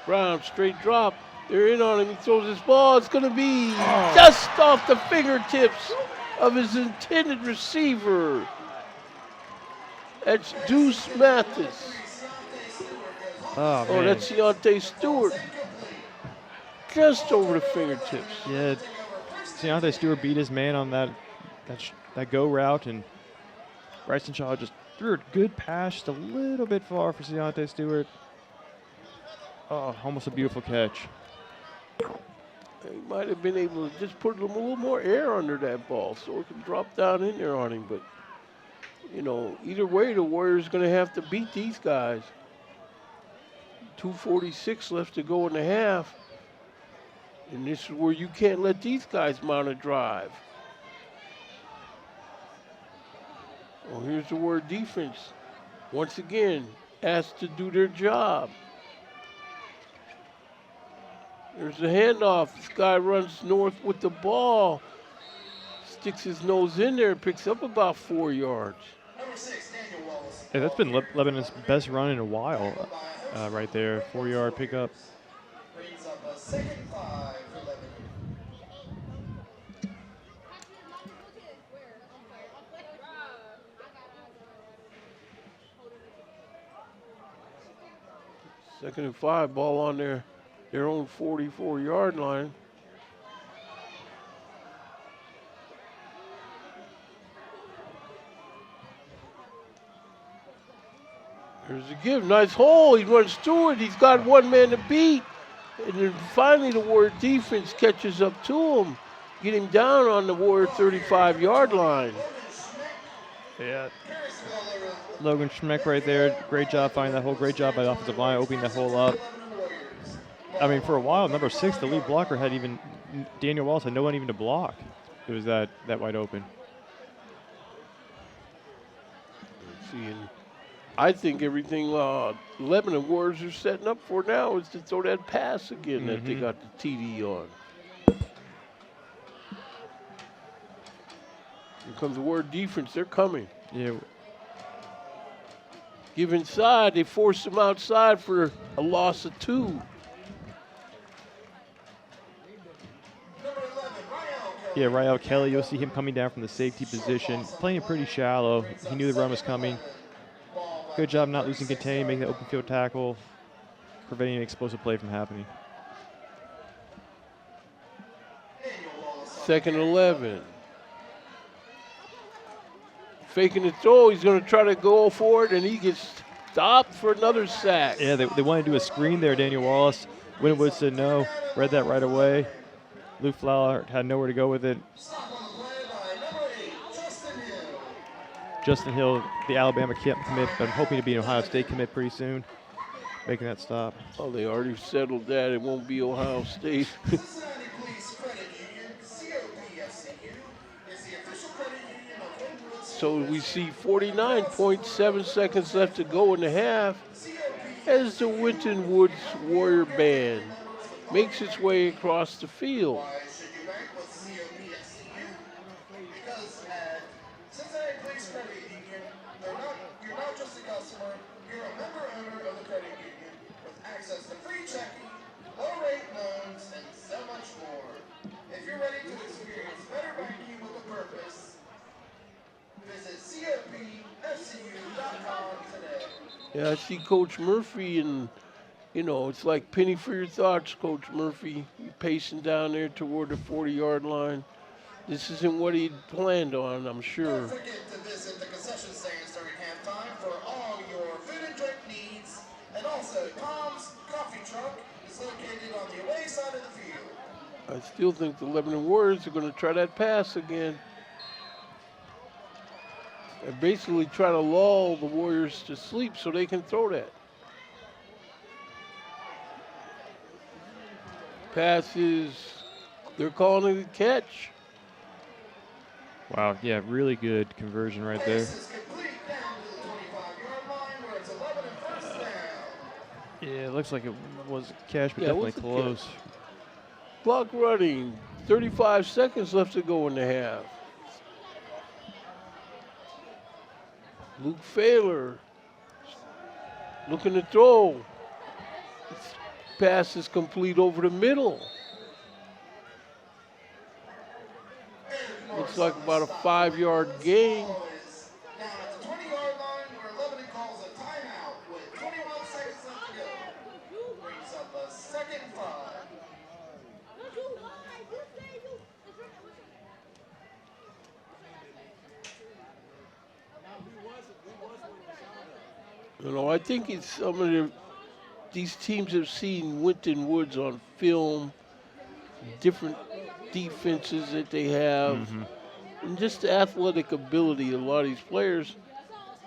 Brown, straight drop. They're in on him. He throws his ball. It's going to be just off the fingertips of his intended receiver. That's Deuce Mathis. Oh, man. That's Deontay Stewart. Just over the fingertips. Yeah, Deontay Stewart beat his man on that go route, and Bryson Shaw just threw a good pass, just a little bit far for Deontay Stewart. Oh, almost a beautiful catch. He might have been able to just put a little more air under that ball so it could drop down in there on him. But, you know, either way, the Warriors going to have to beat these guys. 2:46 left to go in the half. And this is where you can't let these guys mount a drive. Well, here's the word defense. Once again, asked to do their job. There's a handoff. This guy runs north with the ball. Sticks his nose in there, picks up about 4 yards. Yeah, that's been Lebanon's best run in a while right there. 4-yard pickup. brings up a second 5 for Lebanon. Second and 5, ball on their own 44-yard line. There's a give, nice hole. He runs through it. He's got one man to beat. And then finally the Warrior defense catches up to him. Get him down on the Warrior 35-yard line. Yeah. Logan Schmeck right there. Great job finding that hole. Great job by the offensive line opening that hole up. I mean, for a while, number 6, the lead blocker had even, Daniel Walls had no one even to block. It was that wide open. Let's see, and I think everything Lebanon Warriors are setting up for now is to throw that pass again that they got the TD on. Here comes the Warrior defense. They're coming. Yeah. Give inside. They force him outside for a loss of 2. Yeah, Rael Kelly, you'll see him coming down from the safety position, playing pretty shallow. He knew the run was coming. Good job not losing contain, making the open field tackle, preventing an explosive play from happening. Second 11. Faking the throw, he's going to try to go for it, and he gets stopped for another sack. Yeah, they wanted to do a screen there, Daniel Wallace. Winton Woods said no, read that right away. Luke Flower had nowhere to go with it. Stop on the play by number 8, Justin Hill. Justin Hill, the Alabama commit, but I'm hoping to be an Ohio State commit pretty soon, making that stop. Oh, they already settled that. It won't be Ohio State. Cincinnati Police Credit Union, COPFCU, is the official credit union of Winton Woods. So we see 49.7 seconds left to go in the half as the Winton Woods Warrior Band makes its way across the field. Why should you bank with COPFCU? Because at Cincinnati Police Credit Union, you're not just a customer, you're a member owner of the credit union with access to free checking, low rate loans, and so much more. If you're ready to experience better banking with a purpose, visit copfcu.com today. Yeah, I see Coach Murphy, and it's like penny for your thoughts, Coach Murphy, pacing down there toward the 40-yard line. This isn't what he'd planned on, I'm sure. Don't forget to visit the concession stands during halftime for all your food and drink needs. And also, Tom's Coffee Truck is located on the away side of the field. I still think the Lebanon Warriors are going to try that pass again. And basically try to lull the Warriors to sleep so they can throw that. Passes, they're calling it a catch. Wow, yeah, really good conversion right there. Pass is complete down to the 25-yard line where it's 11 and first down. Yeah, it looks like it was a catch, but Yeah, it definitely was a close. Clock running, 35 seconds left to go in the half. Luke Failer looking to throw. Pass is complete over the middle. Looks like about a 5-yard gain. Ball is down at the 20-yard line where Lebanon calls a timeout with 21 seconds left to go. Brings up a second 5. I think it's some of these teams have seen Winton Woods on film, different defenses that they have, and just the athletic ability of a lot of these players.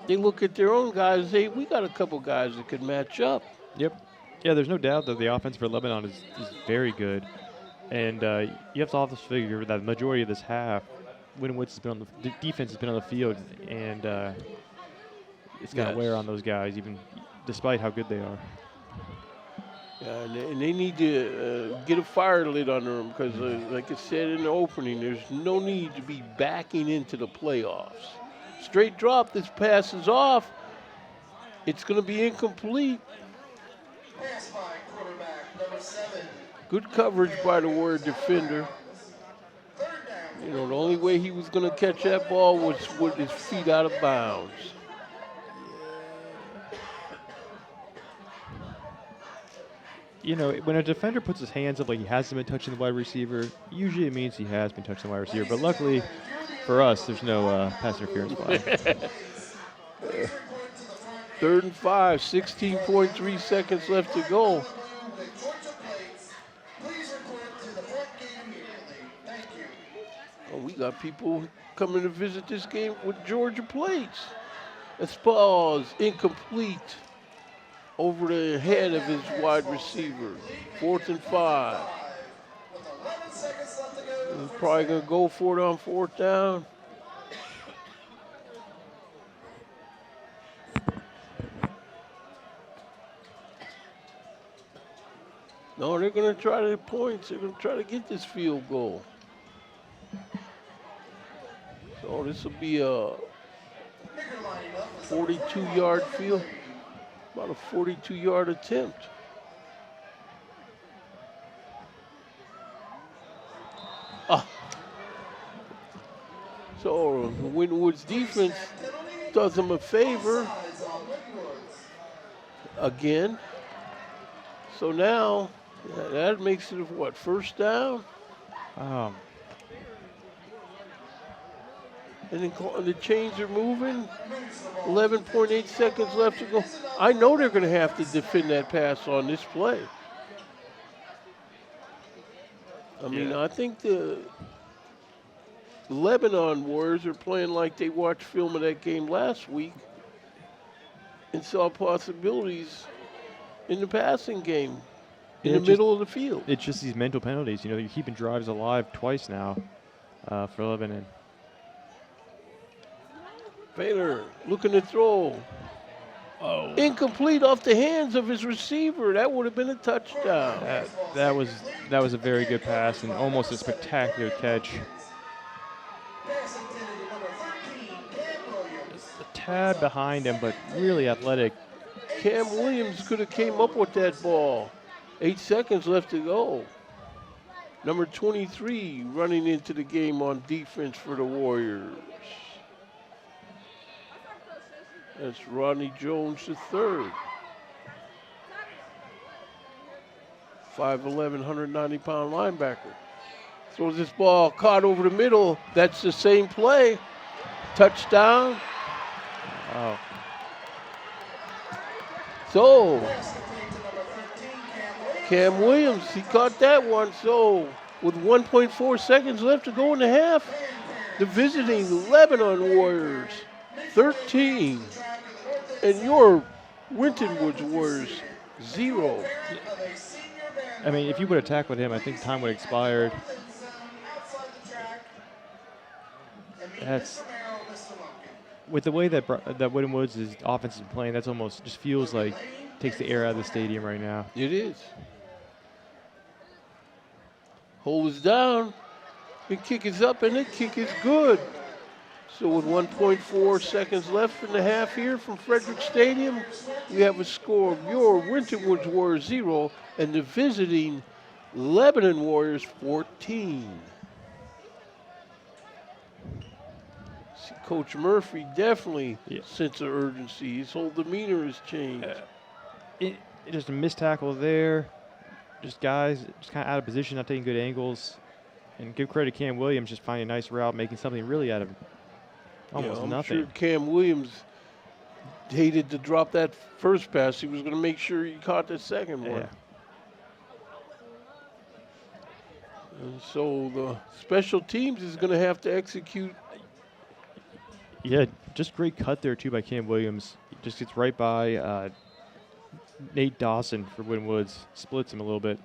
They look at their own guys and say, we got a couple guys that could match up. Yep. Yeah, there's no doubt that the offense for Lebanon is very good. And you have to also figure that the majority of this half, Winton Woods has been on the defense has been on the field, and it's going to wear on those guys, even despite how good they are. Yeah, and they need to get a fire lit under them because, like I said in the opening, there's no need to be backing into the playoffs. Straight drop, this pass is off. It's going to be incomplete. Pass by quarterback number 7. Good coverage by the Warrior defender. Third down. The only way he was going to catch that ball was with his feet out of bounds. When a defender puts his hands up like he hasn't been touching the wide receiver, usually it means he has been touching the wide receiver. But luckily for us, there's no pass interference flag. Third and 5, 16.3 seconds left to go. Please report to the front gate immediately. Thank you. Oh, we got people coming to visit this game with Georgia plates. It's pause, incomplete. Over the head of his wide receiver. 4th and 5. With 11 seconds left to go. He's probably going to go for it on 4th down. No, they're going to try the points. They're going to try to get this field goal. So this will be a 42-yard field. About a 42-yard attempt. So Winton Woods defense does them a favor again. So now that makes it what, first down? And then the chains are moving. 11.8 seconds left to go. I know they're going to have to defend that pass on this play. I mean, Yeah. I think the Lebanon Warriors are playing like they watched film of that game last week and saw possibilities in the passing game in Yeah, the middle of the field. It's just these mental penalties. You know, you're keeping drives alive twice now for Lebanon. Baylor looking to throw. Oh. Incomplete off the hands of his receiver. That would have been a touchdown. That was a very good pass and almost a spectacular catch. Pass intended to number 13, Cam Williams. A tad behind him, but really athletic. Cam Williams could have came up with that ball. 8 seconds left to go. Number 23 running into the game on defense for the Warriors. That's Rodney Jones III. 5'11", 190-pound linebacker. Throws this ball caught over the middle. That's the same play. Touchdown. Oh. So, Pass complete to number 13, Cam Williams, he caught that one. So, with 1.4 seconds left to go in the half, the visiting Lebanon Warriors, 13. And your Winton Woods Warriors, 0. I mean, if you would have tackled him, I think time would have expired. That's with the way that that Winton Woods' offense is playing. That's almost just feels like takes the air out of the stadium right now. It is. Hold is down. The kick is up, and the kick is good. So with 1.4 seconds left in the half here from Frederick Stadium, we have a score of your Winton Woods Warriors 0 and the visiting Lebanon Warriors 14. See, Coach Murphy definitely sense of urgency. His whole demeanor has changed. Just a missed tackle there. Just guys just kind of out of position, not taking good angles. And give credit to Cam Williams, just finding a nice route, making something really out of almost I'm nothing. sure Cam Williams hated to drop that first pass. He was going to make sure he caught the second one. Yeah. And so the special teams is going to have to execute. Yeah, just great cut there, too, by Cam Williams. He just gets right by Nate Dawson for Winton Woods. Splits him a little bit.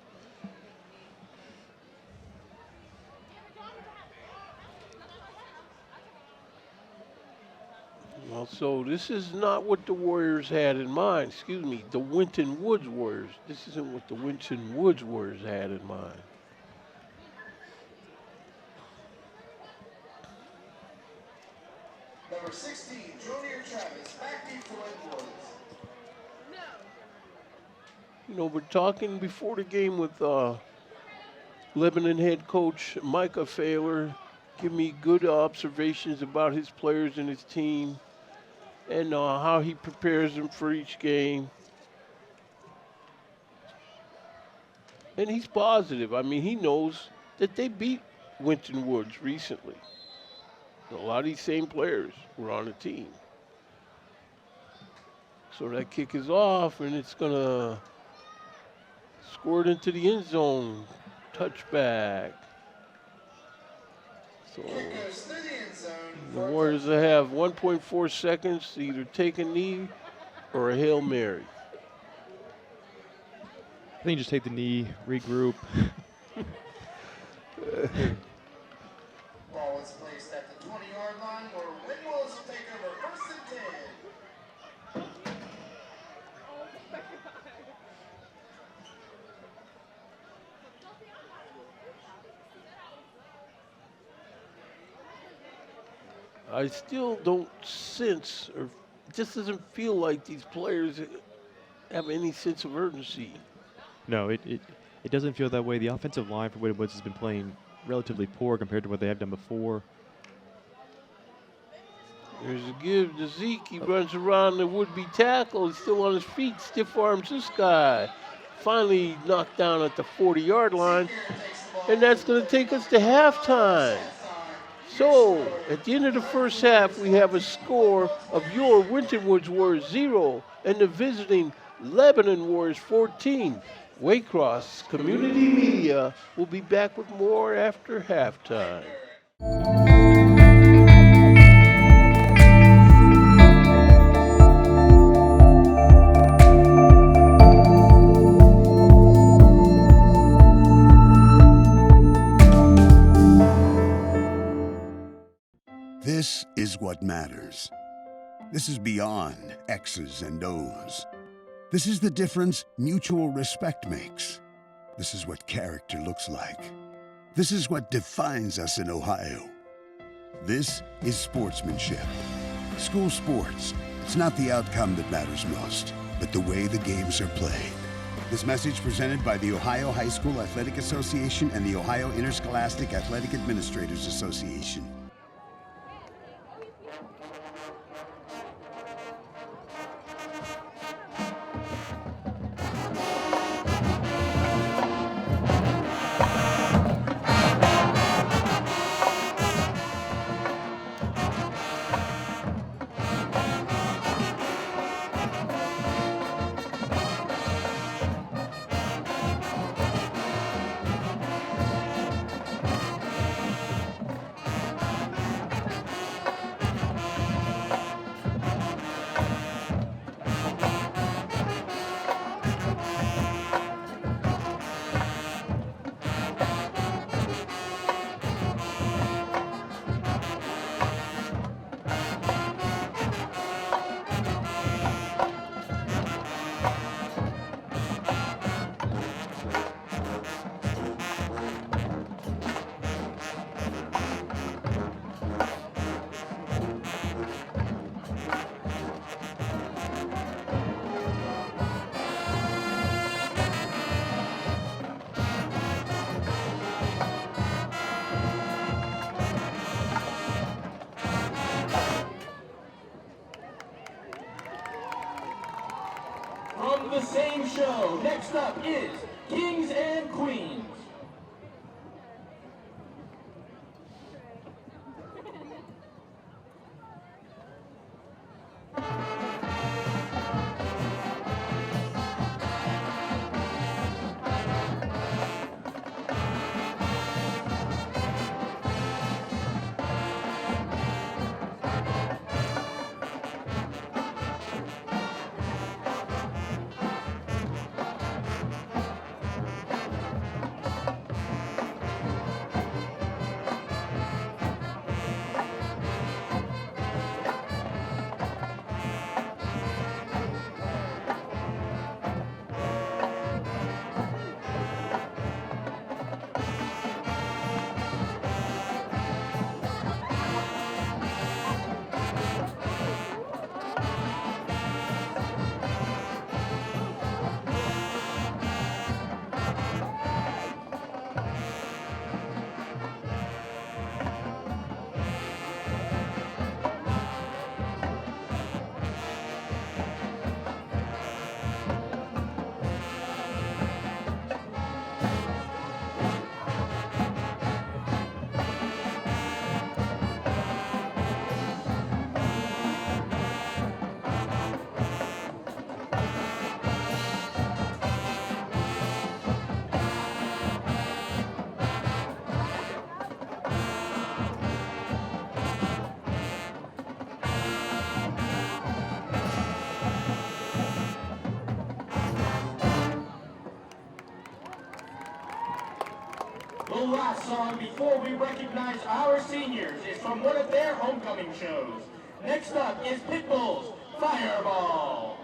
Well, so this is not what the Warriors had in mind. Excuse me, the Winton Woods Warriors. This isn't what the Winton Woods Warriors had in mind. Number 16, Junior Travis, back deep for Winton Woods. You know, we're talking before the game with Lebanon head coach Micah Failer. Give me good observations about his players and his team and how he prepares them for each game. And he's positive. I mean, he knows that they beat Winton Woods recently. A lot of these same players were on the team. So that kick is off, and it's going to score it into the end zone. Touchback. So Goes through the end zone. the Warriors will have 1.4 seconds to either take a knee or a Hail Mary. I think just take the knee, regroup. Ball is placed at the 20-yard line where Winton Woods will take over 1st and 10. I still don't sense, or it just doesn't feel like these players have any sense of urgency. No, it doesn't feel that way. The offensive line for Winton Woods has been playing relatively poor compared to what they have done before. There's a give to Zeke. He runs around the would-be tackle. He's still on his feet. Stiff arms this guy. Finally knocked down at the 40-yard line. And that's going to take us to halftime. So, at the end of the first half, we have a score of your Winton Woods Warriors 0 and the visiting Lebanon Warriors 14. Waycross Community Media will be back with more after halftime. This is what matters. This is beyond X's and O's. This is the difference mutual respect makes. This is what character looks like. This is what defines us in Ohio. This is sportsmanship. School sports, it's not the outcome that matters most, but the way the games are played. This message presented by the Ohio High School Athletic Association and the Ohio Interscholastic Athletic Administrators Association. From the same show, next up is Kings and Queens. The last song before we recognize our seniors is from one of their homecoming shows. Next up is Pitbull's Fireball.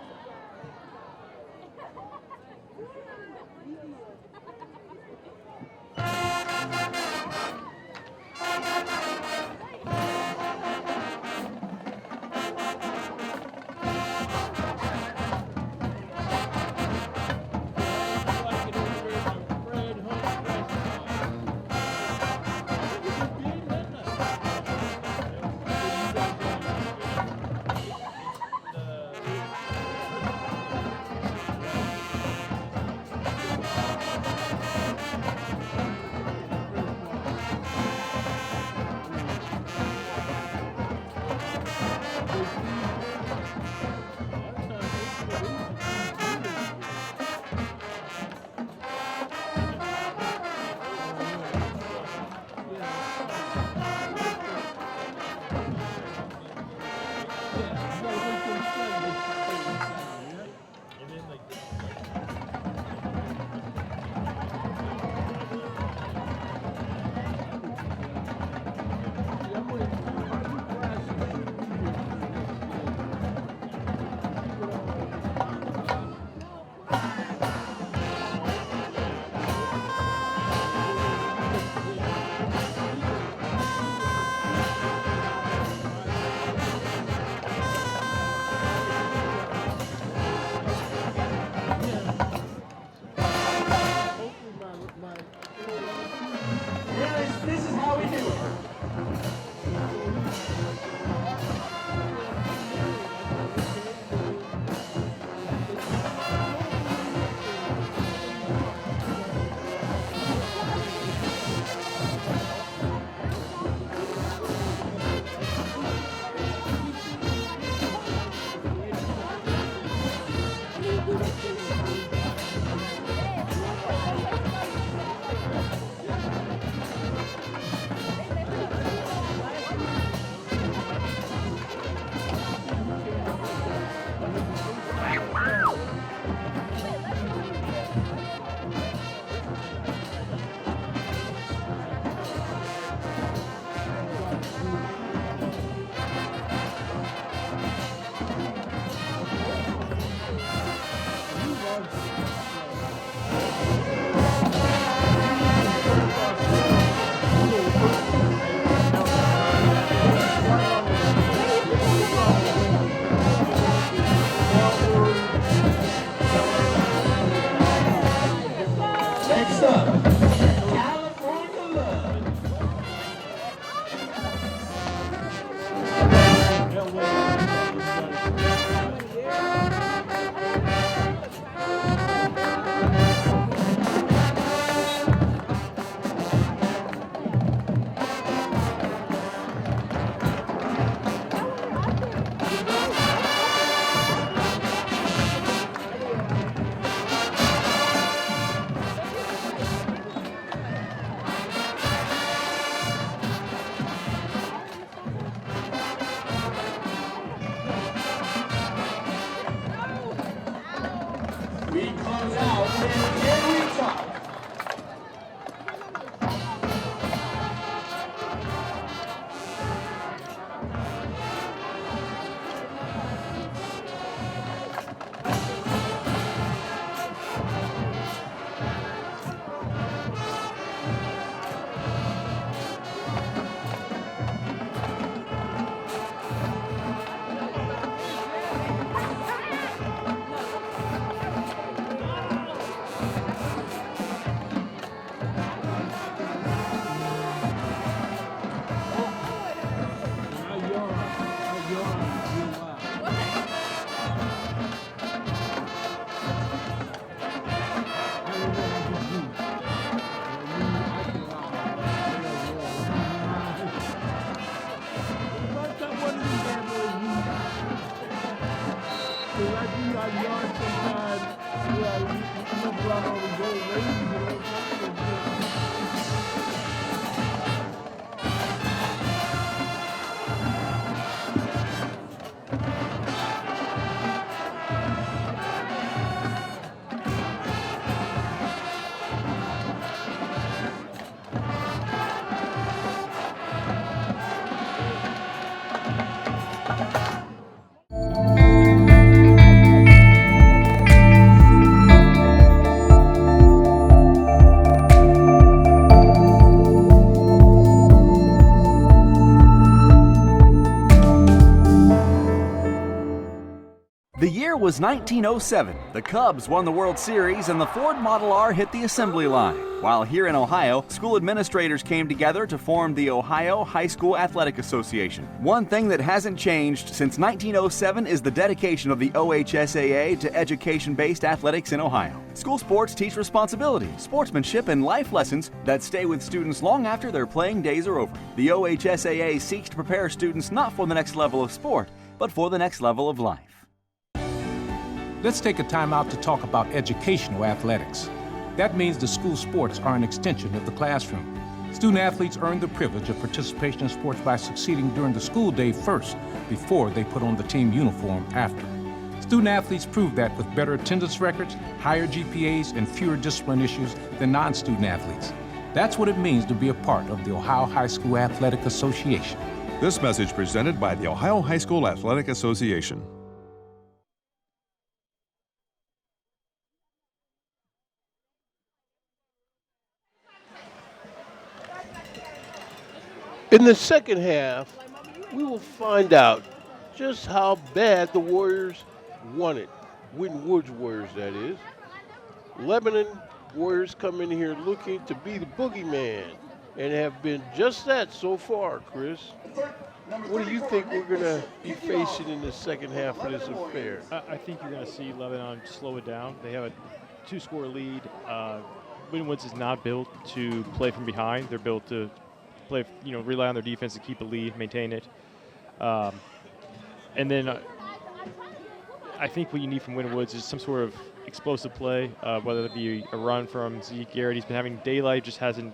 up, California Love. We close out with Can We Talk? The year was 1907. The Cubs won the World Series and the Ford Model R hit the assembly line. While here in Ohio, school administrators came together to form the Ohio High School Athletic Association. One thing that hasn't changed since 1907 is the dedication of the OHSAA to education-based athletics in Ohio. School sports teach responsibility, sportsmanship, and life lessons that stay with students long after their playing days are over. The OHSAA seeks to prepare students not for the next level of sport, but for the next level of life. Let's take a time out to talk about educational athletics. That means the school sports are an extension of the classroom. Student athletes earn the privilege of participation in sports by succeeding during the school day first, before they put on the team uniform after. Student athletes prove that with better attendance records, higher GPAs, and fewer discipline issues than non-student athletes. That's what it means to be a part of the Ohio High School Athletic Association. This message presented by the Ohio High School Athletic Association. In the second half, we will find out just how bad the Warriors want it. Winton Woods Warriors, that is. Lebanon Warriors come in here looking to be the boogeyman and have been just that so far, Chris. What do you think we're going to be facing in the second half of this affair? I think you're going to see Lebanon slow it down. They have a two-score lead. Winton Woods is not built to play from behind. They're built to play, rely on their defense to keep a lead, maintain it. And then I think what you need from Winton Woods is some sort of explosive play, whether it be a run from Zeke Garrett. He's been having daylight, just hasn't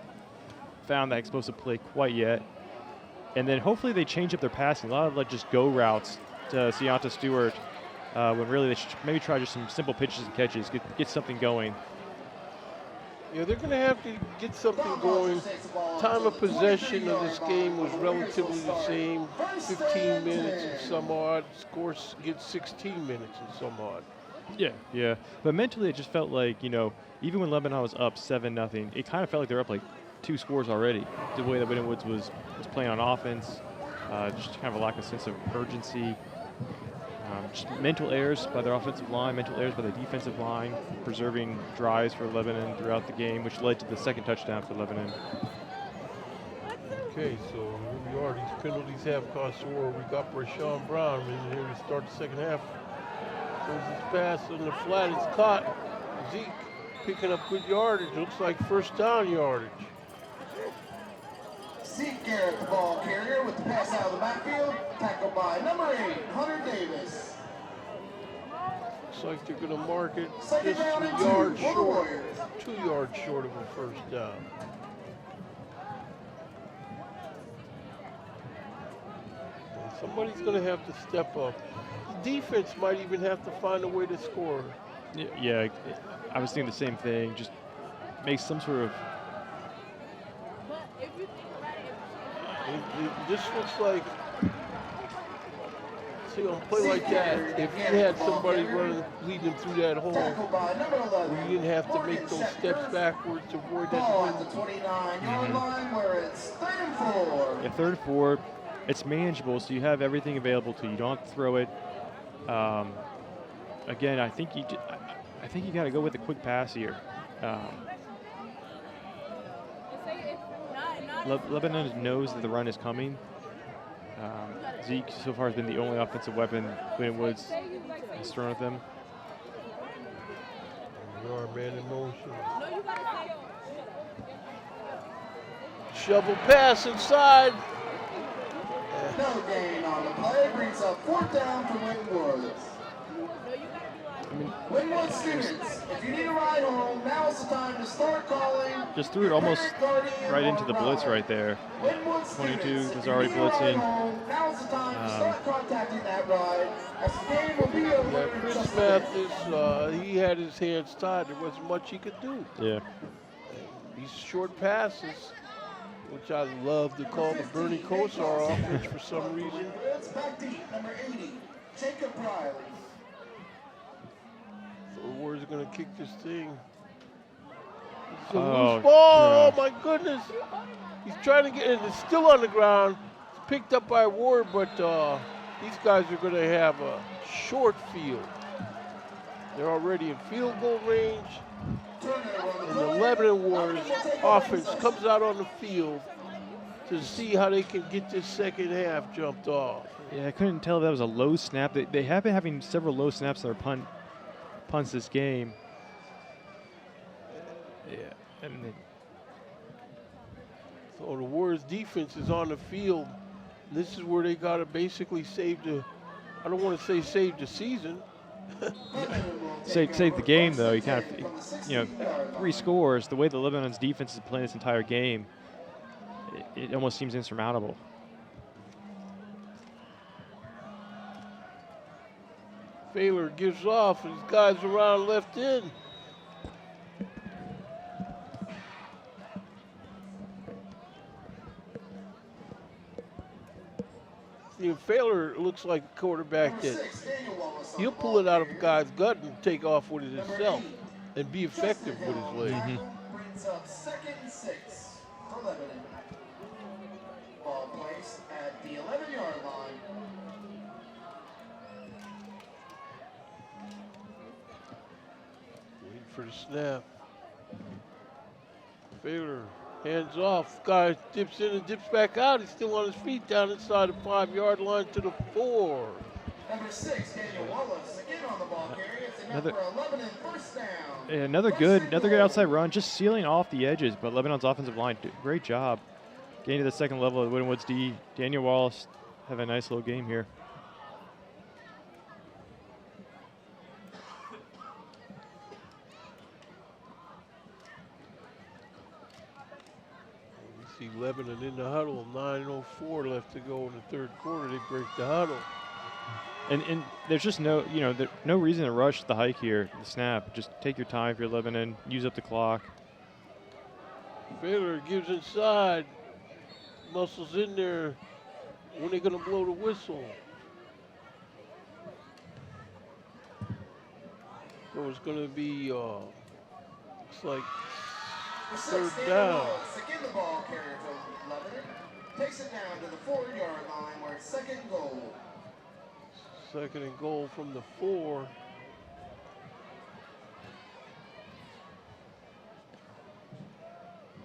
found that explosive play quite yet. And then hopefully they change up their passing. A lot of just go routes to Seonta Stewart, when really they should maybe try just some simple pitches and catches, get something going. Yeah, they're going to have to get something going. Time of possession of this game was relatively the same, 15 minutes and some odd. Scores get 16 minutes and some odd. Yeah. But mentally, it just felt like, even when Lebanon was up 7-0, it kind of felt like they were up like 2 scores already. The way that Winton Woods was playing on offense, just kind of a lack of sense of urgency. Just mental errors by their offensive line, mental errors by the defensive line, preserving drives for Lebanon throughout the game, which led to the second touchdown for Lebanon. Okay, so here we are. These penalties have cost war. We got Rashawn Brown in here to start the second half. Throws his pass on the flat. It's caught. Zeke picking up good yardage. Looks like first down yardage. Zeke Garrett, the ball carrier, with the pass out of the backfield, tackled by number 8, Hunter Davis. Looks like they're going to mark it Second just down and 2 yards for the short. Warriors. 2 yards short of a first down. And somebody's going to have to step up. The defense might even have to find a way to score. Yeah, I was thinking the same thing. Just make some sort of. This looks like, see, on a play like that, if you had somebody running, leading them through that hole, Tackled by number 11. where you didn't have to make those steps backwards to avoid Ball that. at the 29-yard line where it's 3rd and 4. Yeah, 3rd and 4, it's manageable, so you have everything available to you. You don't have to throw it. Again, I think you got to go with a quick pass here. Lebanon knows that the run is coming. Zeke so far has been the only offensive weapon Winton Woods has thrown at them. We are man in motion. Shovel pass inside. No gain on the play, brings up 4th down for Winton Woods. Winton Woods students, if you need a ride home, now is the time to start calling. Just threw it almost right into the blitz right there. 22 was already blitzing. Now is the time to start contacting that ride, as the game will be over. Yeah, Chris Mathis, he had his hands tied. There wasn't much he could do. Yeah. These short passes, which I love to call the Bernie Kosar offense for some reason. It's back deep, number 80, Jacob Riley. So the Warriors are going to kick this thing. It's a Oh, loose ball. gosh. Oh, my goodness. He's trying to get it. It's still on the ground. It's picked up by Ward, but these guys are going to have a short field. They're already in field goal range. And the Lebanon Warriors offense comes out on the field to see how they can get this second half jumped off. Yeah, I couldn't tell if that was a low snap. They have been having several low snaps that are punts this game. Yeah, and then so the Warriors defense is on the field. This is where they got to basically save the, I don't want to say save the season. save the game, though. You kind of, 3 scores. The way the Lebanon's defense is playing this entire game, it almost seems insurmountable. Baylor gives off, and his guys around left in. See, Baylor looks like a quarterback that he'll pull it out of a guy's gut and take off with it himself and be effective with his legs. Brings up 2nd and 6 for Lebanon. Ball placed at the 11-yard line. Waiting for the snap. Baylor hands off. Guy dips in and dips back out. He's still on his feet down inside the 5-yard line to the 4. Number 6, Daniel Wallace, again on the ball carrier. It's enough Another- for 11 and 1st down. Yeah, another good outside run, just sealing off the edges. But Lebanon's offensive line, great job getting to the second level of Winton Woods D. Daniel Wallace have a nice little game here. We see Lebanon in the huddle. 9:04 left to go in the 3rd quarter. They break the huddle. And there's just no reason to rush the hike here, the snap. Just take your time if you're Lebanon, use up the clock. Baylor gives inside. Muscles in there. When they going to blow the whistle? So it's going to be, looks like The 3rd 6th, Daniel down. Wallace, again the ball carrier for Lebanon. Takes it down to the 4-yard line where it's 2nd and goal. Second and goal from the 4.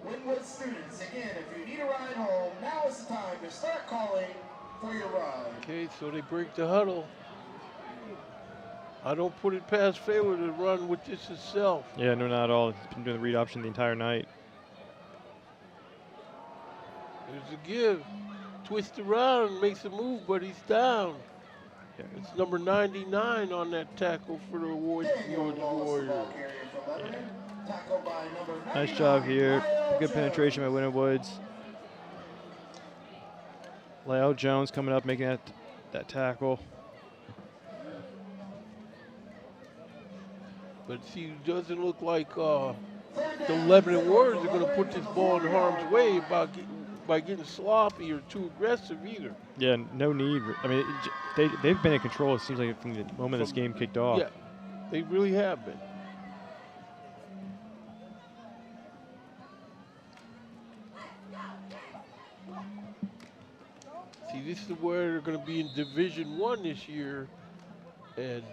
Winwood students, again, if you need a ride home, now is the time to start calling for your ride. Okay, so they break the huddle. I don't put it past Fairwood to run with this itself. Yeah, no, not at all. He's been doing the read option the entire night. There's a give. Twist around, makes a move, but he's down. Yeah. It's number 99 on that tackle for the Warriors. Nice job here. Good penetration by Winton Woods. Lyle Jones coming up, making that tackle. But see, it doesn't look like the Lebanon Warriors are going to put this ball in harm's way by getting sloppy or too aggressive either. Yeah, no need. I mean, they've been in control, it seems like, from the moment this game kicked off. Yeah, they really have been. See, this is where they're going to be in Division One this year, and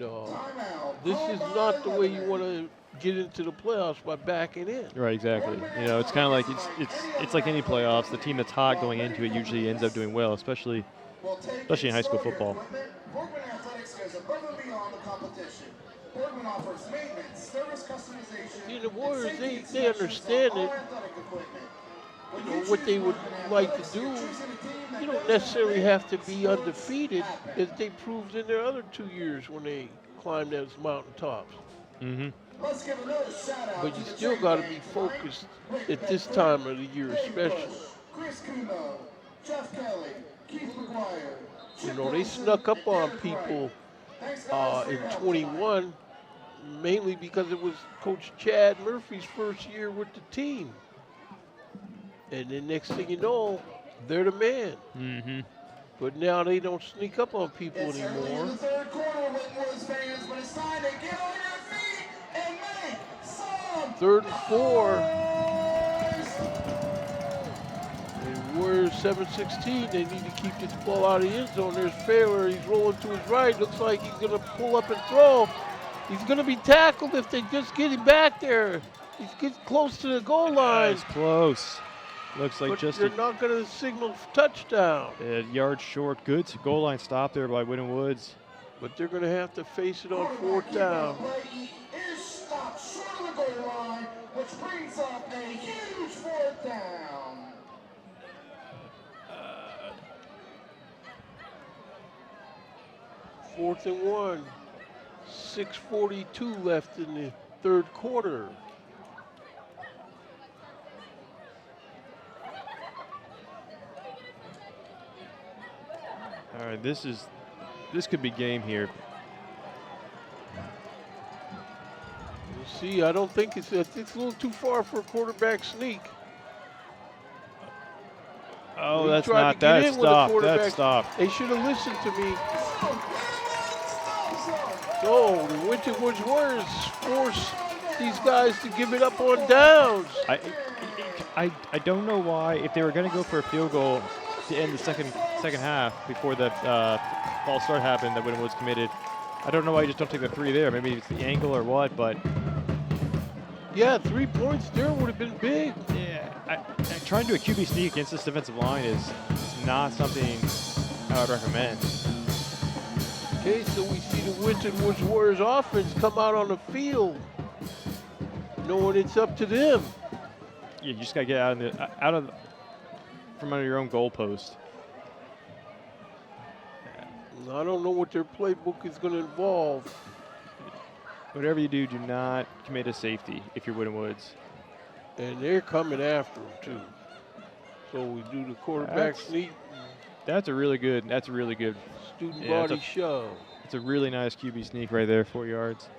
this is not the way you want to get into the playoffs by backing in. Right, exactly. You know, it's kind of like it's like any playoffs. The team that's hot going into it usually ends up doing well, especially in high school football. Borgman Athletics goes above and beyond the competition. Borgman offers maintenance, service customization. See, the Warriors, they understand it. You know, what they would like to do. You don't necessarily have to be undefeated, as they proved in their other 2 years when they climbed those mountaintops. Mm-hmm. Let's give another shout out. But you still got to be focused at this time of the year, especially. Chris Kumo, Jeff Kelly, Keith McGuire. You know, they snuck up on people in 21, mainly because it was Coach Chad Murphy's first year with the team. And then next thing you know, they're the man. Mm-hmm. But now they don't sneak up on people anymore. In the third quarter, Winwood's fans, but it's time to get on your feet and make some 3rd and 4. And Warriors 7-16. They need to keep this ball out of the end zone. There's Fairweather. He's rolling to his right. Looks like he's going to pull up and throw. He's going to be tackled if they just get him back there. He's getting close to the goal line. That's close. Looks like But just they're not going to signal touchdown. a yard short. Good goal line stop there by Winton Woods. But they're going to have to face it on 4th down. is stopped short of the goal line, which brings up a huge 4th down. Fourth and 1. 6:42 left in the 3rd quarter. All right, this could be game here. We'll see. I don't think it's a little too far for a quarterback sneak. Oh, He that's tried not to get that in with a stop. quarterback. That stop. They should have listened to me. So the Winton Woods Warriors force these guys to give it up on downs. I don't know why, if they were going to go for a field goal to end the second half before the false start happened that Winton Woods committed. I don't know why you just don't take the 3 there. Maybe it's the angle or what, but Yeah, 3 points there would have been big. yeah, trying to do a QB sneak against this defensive line is not something I would recommend. Okay, so we see the Winton Woods Warriors offense come out on the field, knowing it's up to them. Yeah, you just got to get from under your own goalpost. I don't know what their playbook is going to involve. Whatever you do not commit a safety if you're Winton Woods. And they're coming after them, too. So we do the quarterback sneak, That's a really good student Yeah, body shove. It's a really nice QB sneak right there, 4 yards.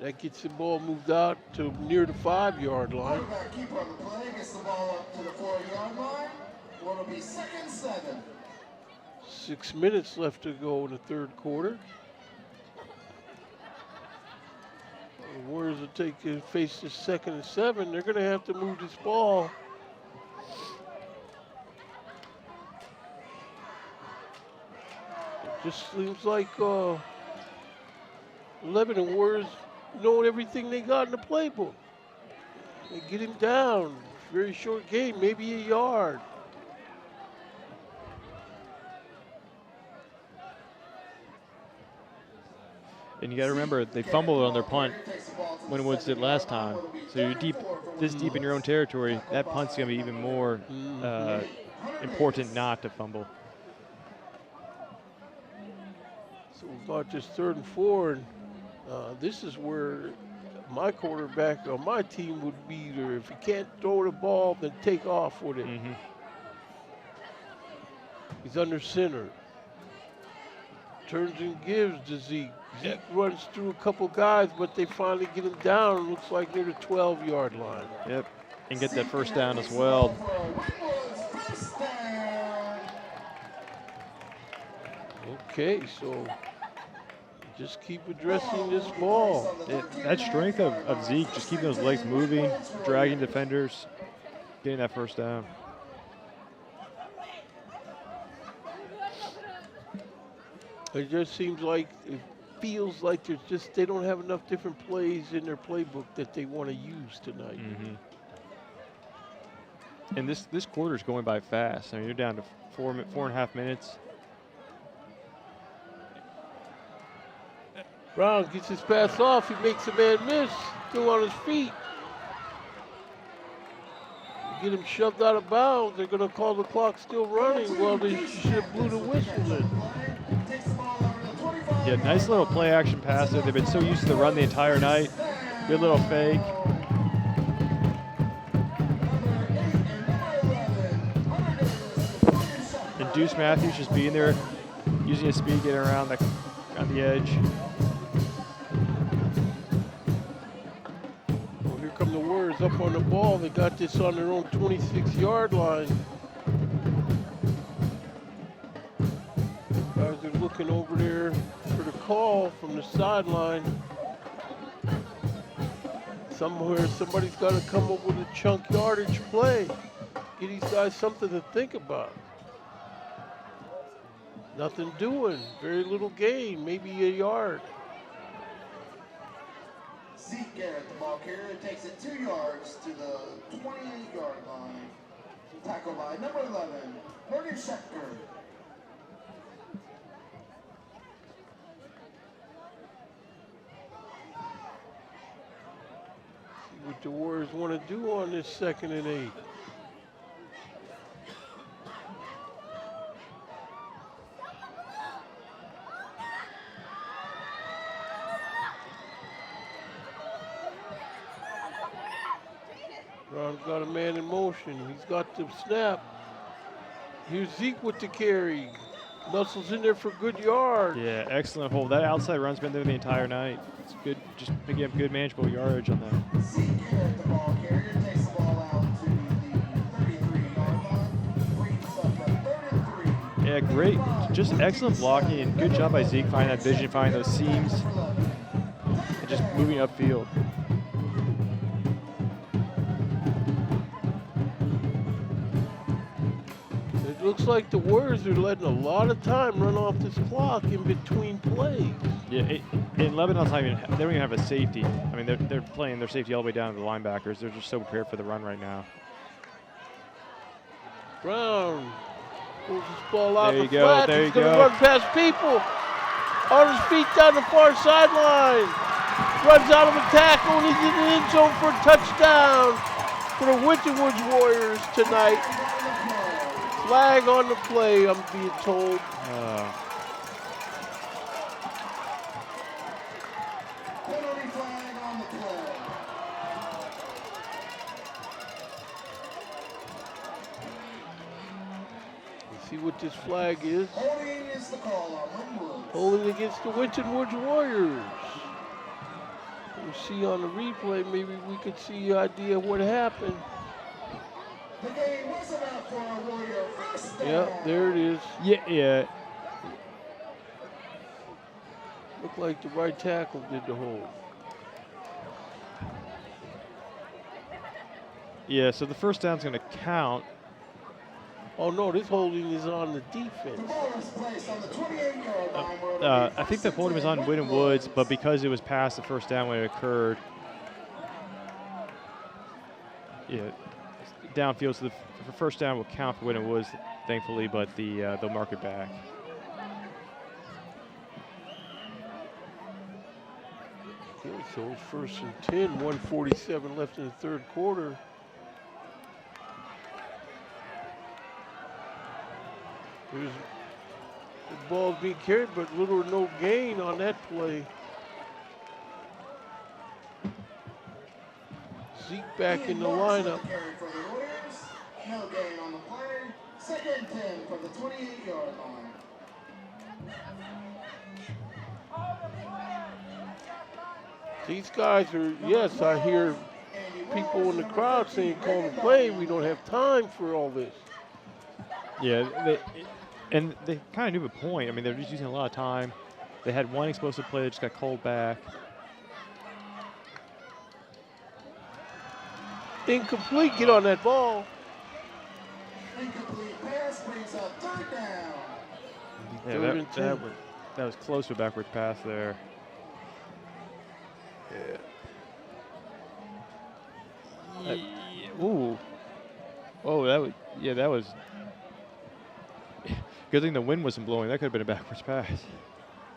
That gets the ball moved out to near the 5-yard line. Quarterback keeper on the play gets the ball up to the 4-yard line. What'll be 2nd 7. 6 minutes left to go in the 3rd quarter. The Warriors will face the 2nd and 7. They're going to have to move this ball. Just seems like Lebanon Warriors know everything they got in the playbook. They get him down. Very short game, maybe a yard. And you got to remember, they fumbled on their punt when Woods did last time. So you're this deep in your own territory, that punt's going to be even more important not to fumble. So we've got just 3rd and 4. And this is where my quarterback on my team would be there. If he can't throw the ball, then take off with it. Mm-hmm. He's under center. Turns and gives to Zeke. Zeke runs through a couple guys, but they finally get him down. Looks like near the 12-yard line. Yep, and get that first down as well. Okay, so just keep addressing this ball. That strength of Zeke, just keeping those legs moving, dragging defenders, getting that first down. It just seems like, it feels like they don't have enough different plays in their playbook that they want to use tonight. Mm-hmm. And this quarter's going by fast. I mean, you're down to 4.5 minutes. Brown gets his pass off. He makes a man miss. Still on his feet. Get him shoved out of bounds. They're going to call the clock still running. Well, they should have blew the whistle then. Yeah, nice little play action pass there. They've been so used to the run the entire night. Good little fake. And Deuce Matthews just being there, using his speed, getting around the edge. Well, here come the Warriors up on the ball. They got this on their own 26-yard line. Guys are looking over there for the call from the sideline. Somewhere, somebody's got to come up with a chunk yardage play. Get these guys something to think about. Nothing doing. Very little gain. Maybe a yard. Zeke Garrett, the ball carrier, takes it 2 yards to the 28-yard line. Tackled by number 11, Morgan Schechter. See what the Warriors want to do on this 2nd and 8. Brown's got a man in motion. He's got the snap. Here's Zeke with the carry. Muscles in there for good yard. Yeah, excellent hold. That outside run's been there the entire night. It's good, just picking up good manageable yardage on that. Zeke Garrett, the ball carrier, takes the ball out to the 33-yard line. Brings up a 3rd and 3. Yeah, great. Just excellent blocking and good job by Zeke finding that vision, finding those seams, and just moving upfield. It looks like the Warriors are letting a lot of time run off this clock in between plays. Yeah, in Lebanon's not even, they don't even have a safety. I mean, they're playing their safety all the way down to the linebackers. They're just so prepared for the run right now. Brown pulls this ball out There of you the go, flat. there He's you going to go. run past people. On his feet down the far sideline. Runs out of a tackle and he's in the end zone for a touchdown for the Winton Woods Warriors tonight. Flag on the play, I'm being told. Penalty flag on the play. Let's see what this flag is. Holding is the call on Woods. Holding against the Winton Woods Warriors. We'll see on the replay, maybe we could see an idea of what happened. The game was about for a Warrior first down. Yep, there it is. Yeah. Looked like the right tackle did the hold. Yeah, so the first down's going to count. Oh no, this holding is on the defense. Ball is placed on the 28-yard line. Where it'll be I think the first holding was and on 10 Winton Woods, but because it was past the first down when it occurred, yeah, downfield, so the first down will count for Winton Woods, thankfully, but they'll mark it back. Okay, so it's first and 10, 147 left in the third quarter. There's the ball being carried, but little or no gain on that play. Zeke back in the lineup. Carry for the Warriors. No gain on the play. Second and 10 from the 28-yard line. These guys are, yes, I hear people in the crowd saying, call the play. We don't have time for all this. Yeah, they kind of knew the point. I mean, they're just using a lot of time. They had one explosive play that just got called back. Incomplete, get on that ball. Incomplete pass brings up third down. Yeah, Third and 10. that was close to a backwards pass there. Ooh. Oh, that was. Good thing the wind wasn't blowing. That could have been a backwards pass.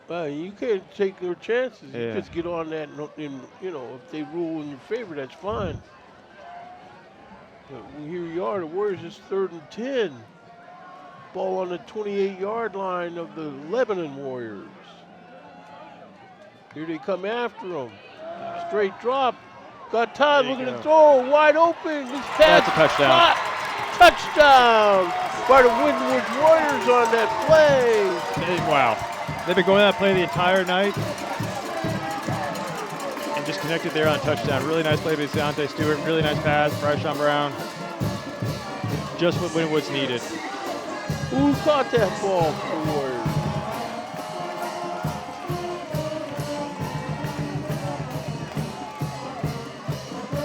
You can't take their chances. You Yeah. just get on that, and if they rule in your favor, that's fine. But here you are, the Warriors is third and 10. Ball on the 28-yard line of the Lebanon Warriors. Here they come after them. Straight drop. Got time, There you looking to go. throw, wide open. This pass That's a touchdown. caught. Touchdown by the Winton Woods Warriors on that play. Wow. They've been going that play the entire night and just connected there on touchdown. Really nice play by Deontay Stewart. Really nice pass, Bryshawn Brown. Just what Winton Woods needed. Who caught that ball for the Warriors?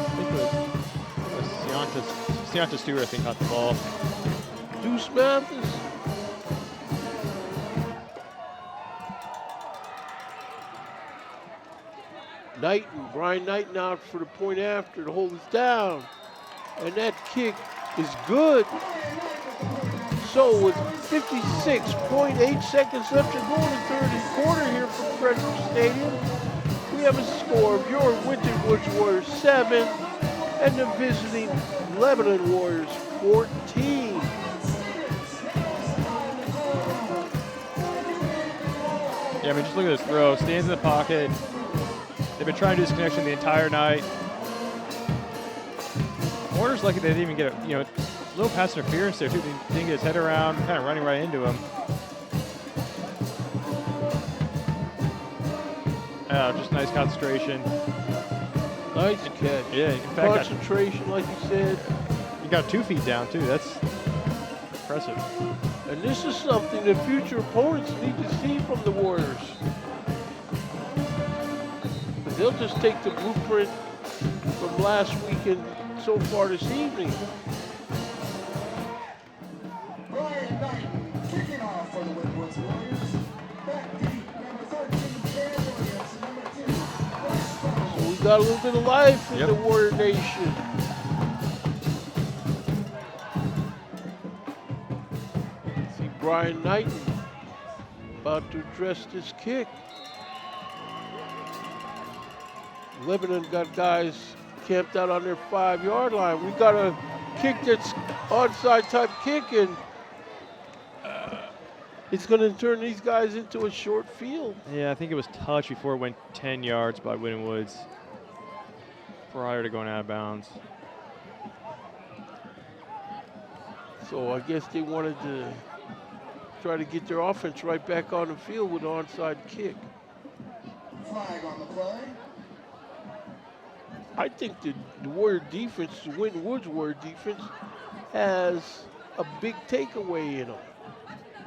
I think it was Deontay Stewart, I think, caught the ball. Deuce Mathis. Knighton, Brian Knighton out for the point after to hold us down. And that kick is good. So with 56.8 seconds left to go in the third quarter here from Frederick Stadium, we have a score of your Winton Woods Warriors 7 and the visiting Lebanon Warriors 14. Yeah, I mean, just look at this throw. Stands in the pocket. They've been trying to do this connection the entire night. Warner's lucky they didn't even get a little pass interference there too. They didn't get his head around, kind of running right into him. Just nice concentration. Nice catch. Yeah, in fact, Concentration, like you said. he got 2 feet down too. That's impressive. And this is something that future opponents need to see from the Warriors. But they'll just take the blueprint from last week and so far this evening. Brian Knighton kicking off for the Winton Woods Warriors. Back deep, number 13, Cam Williams, and number 2, Wes Stone. So we got a little bit of life in Yep. the Warrior Nation. See Brian Knighton about to address this kick. Lebanon got guys camped out on their 5-yard line. We got a kick that's onside type kick, and it's going to turn these guys into a short field. Yeah, I think it was touched before it went 10 yards by Winton Woods prior to going out of bounds. So I guess they wanted to try to get their offense right back on the field with an onside kick. Flag on the play. I think the Warrior defense, the Winton Woods Warrior defense, has a big takeaway in them.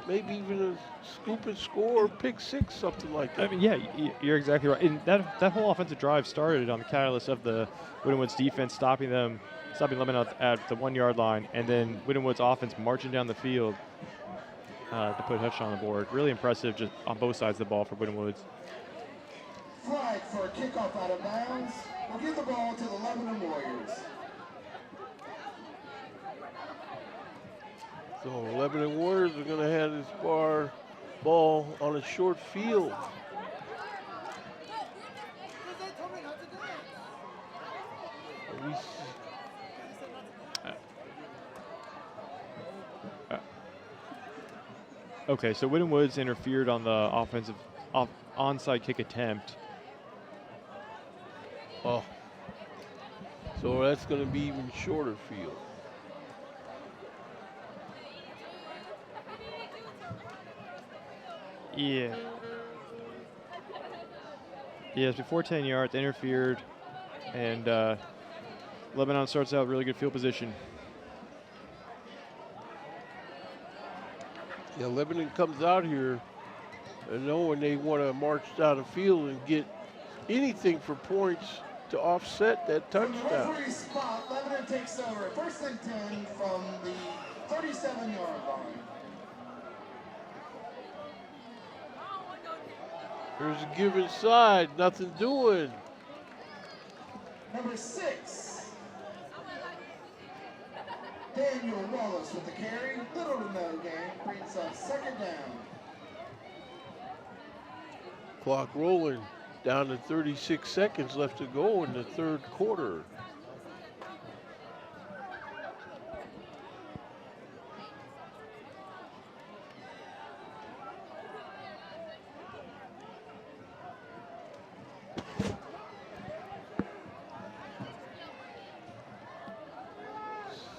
maybe even a scoop and score, or pick six, something like that. I mean, yeah, you're exactly right. And that whole offensive drive started on the catalyst of the Winton Woods defense stopping Lebanon at the 1 yard line, and then Winton Woods offense marching down the field to put a touchdown on the board. Really impressive just on both sides of the ball for Winton Woods. Flag for a kickoff out of bounds. We'll give the ball to the Lebanon Warriors. So Lebanon Warriors are going to have this ball on a short field. Okay, so Winton Woods interfered on the offensive onside kick attempt. Oh, so that's going to be even shorter field. Yeah. Yes, before 10 yards, interfered, and Lebanon starts out really good field position. Yeah, Lebanon comes out here knowing they want to march down the field and get anything for points to offset that touchdown. Referee spot, Lebanon takes over. 1st and 10 from the 37-yard line. Here's a given side, nothing doing. Number 6. Daniel Wallace with the carry. Little to no gain. Brings up 2nd down. Clock rolling, down to 36 seconds left to go in the 3rd quarter.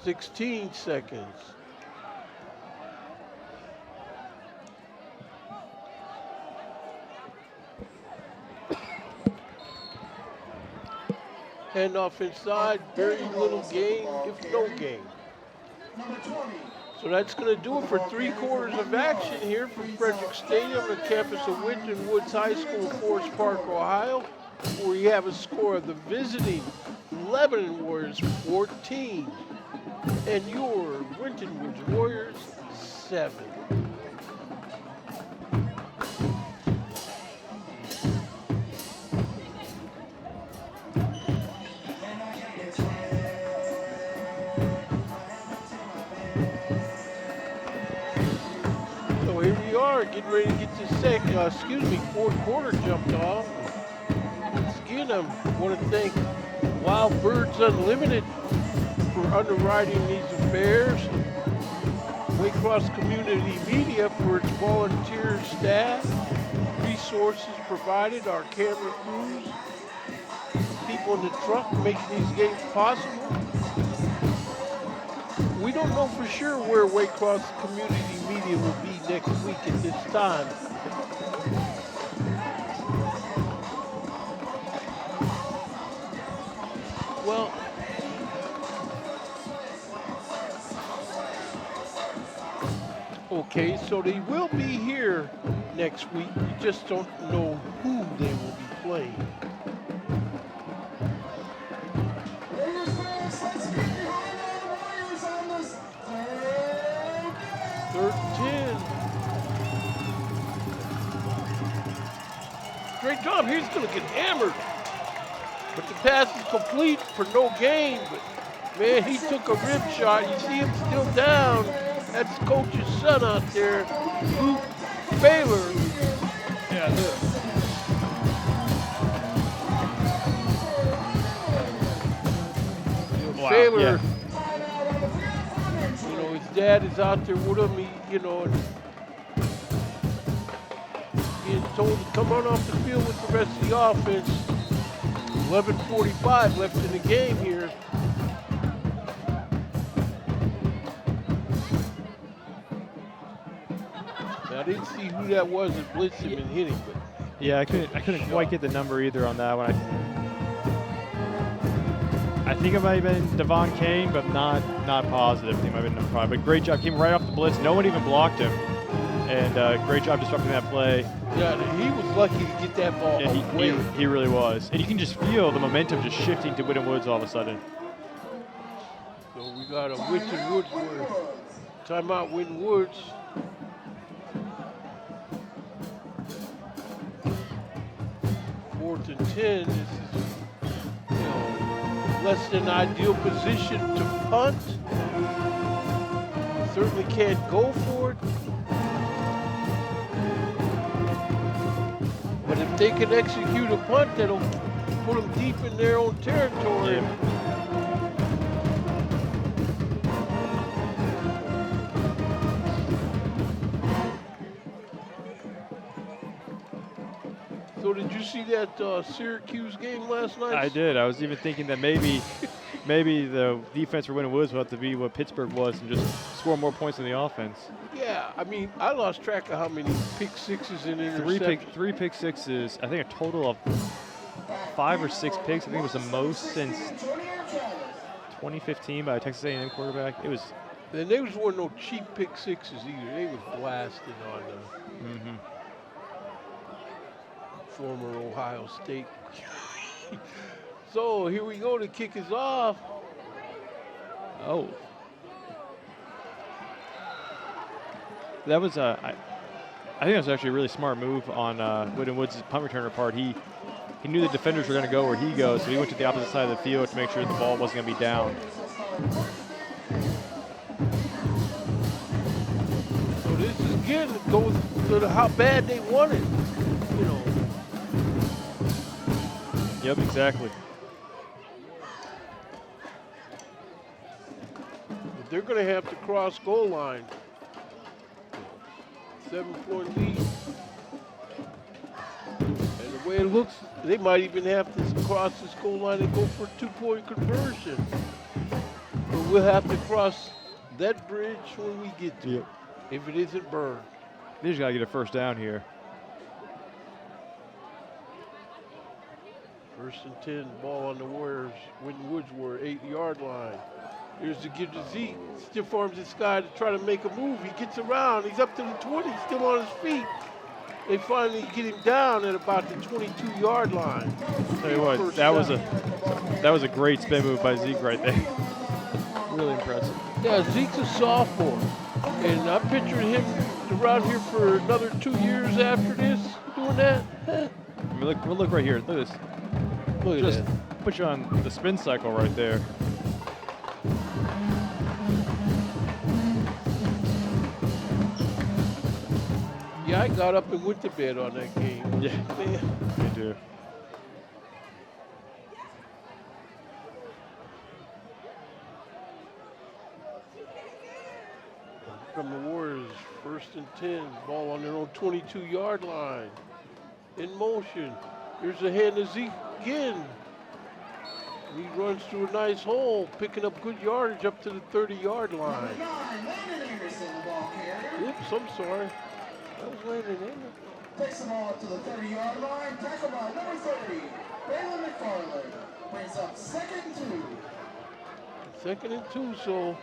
$16 seconds. Handoff inside, very little gain, if no gain. Number 20. So that's going to do it for 3 quarters of action here from Frederick Stadium, the campus of Winton Woods High School, Forest Park, Ohio, where you have a score of the visiting Lebanon Warriors 14 and your Winton Woods Warriors 7. So here we are, getting ready to get this 4th quarter jumped off. Once again, I want to thank Wild Birds Unlimited for underwriting these affairs, Waycross Community Media for its volunteer staff, resources provided, our camera crews, people in the truck making these games possible. We don't know for sure where Waycross Community Media will be next week at this time. Well, okay, so they will be here next week. We just don't know who they will be playing. Third and 10. Great job. He's going to get hammered. But the pass is complete for no gain. But, man, he took a rib shot. You see him still down. That's coach's son out there, Luke Baylor. Yeah, look. Wow, Baylor, yeah. you know, his dad is out there with him, and being told to come on off the field with the rest of the offense. 11:45 left in the game here. I didn't see who that was that blitzed him and hit him, but Yeah, I couldn't quite get the number either on that one. I think it might have been Devon Kane, but not positive. I think it might have been number 5. But great job, came right off the blitz. No one even blocked him, and great job disrupting that play. Yeah, he was lucky to get that ball Yeah, away. he really was. And you can just feel the momentum just shifting to Winton Woods all of a sudden. So we got a Winton Woods where timeout Winton Woods. Fourth and 10. This is, less than ideal position to punt. Certainly can't go for it. But if they can execute a punt, that'll put them deep in their own territory. Yeah. So did you see that Syracuse game last night? I did. I was even thinking that maybe the defense for Winton Woods will have to be what Pittsburgh was and just score more points in the offense. Yeah, I mean, I lost track of how many pick sixes and interceptions. Three pick sixes. I think a total of 5 or 6 picks. I think it was the most since 2015 by a Texas A&M quarterback. It was. And they was weren't no cheap pick sixes either. They was blasting on the former Ohio State. So here we go to kick us off. Oh. That was I think that was actually a really smart move on Winton Woods' punt returner part. He knew the defenders were going to go where he goes, so he went to the opposite side of the field to make sure the ball wasn't going to be down. So this is again goes to how bad they want it. Yep, exactly. But they're going to have to cross goal line. 7-point lead. And the way it looks, they might even have to cross this goal line and go for a 2-point conversion. But we'll have to cross that bridge when we get to it, if it isn't burned. They just got to get a first down here. First and 10, ball on the Warriors. Winton Woods were 8-yard line. Here's the give to Zeke. Stiff arms this guy to try to make a move. He gets around. He's up to the 20, still on his feet. They finally get him down at about the 22-yard line. Tell you what, that was a great spin move by Zeke right there. Really impressive. Yeah, Zeke's a sophomore, and I pictured him around here for another 2 years after this, doing that. I mean, look right here. Look at this. Look at Just that. put you on the spin cycle right there. Yeah, I got up and went to bed on that game. Yeah, Man. me too. From the Warriors, first and 10, ball on their own 22-yard line. In motion. Here's a hand to Zeke again. He runs through a nice hole, picking up good yardage up to the 30-yard line. Oops, I'm sorry. That was Landon Anderson. Takes the ball up to the 30-yard line. Tackled by number 30, Baylor McFarland. Brings up 2nd and 2. 2nd and 2, so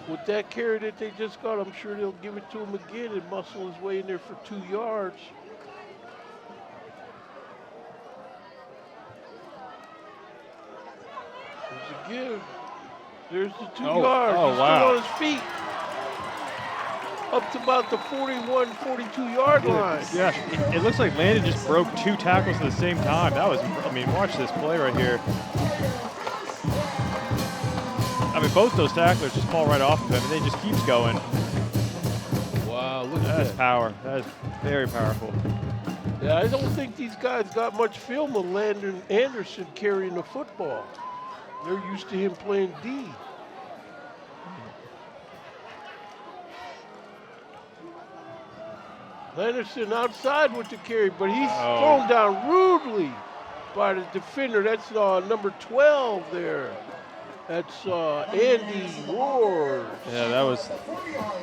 with that carry that they just got, I'm sure they'll give it to him again and muscle his way in there for 2 yards. There's a give. There's the 2 yards. Oh, He's wow. still on his feet. Up to about the 41, 42-yard line. Yeah, it looks like Landon just broke 2 tackles at the same time. That was, I mean, watch this play right here. I mean, both those tacklers just fall right off of him, and they just keeps going. Wow, look at That's that. power. That is very powerful. Yeah, I don't think these guys got much film of Landon Anderson carrying the football. They're used to him playing D. Anderson outside with the carry, but he's thrown down rudely by the defender. That's number 12 there. That's Andy Ward. Yeah, that was,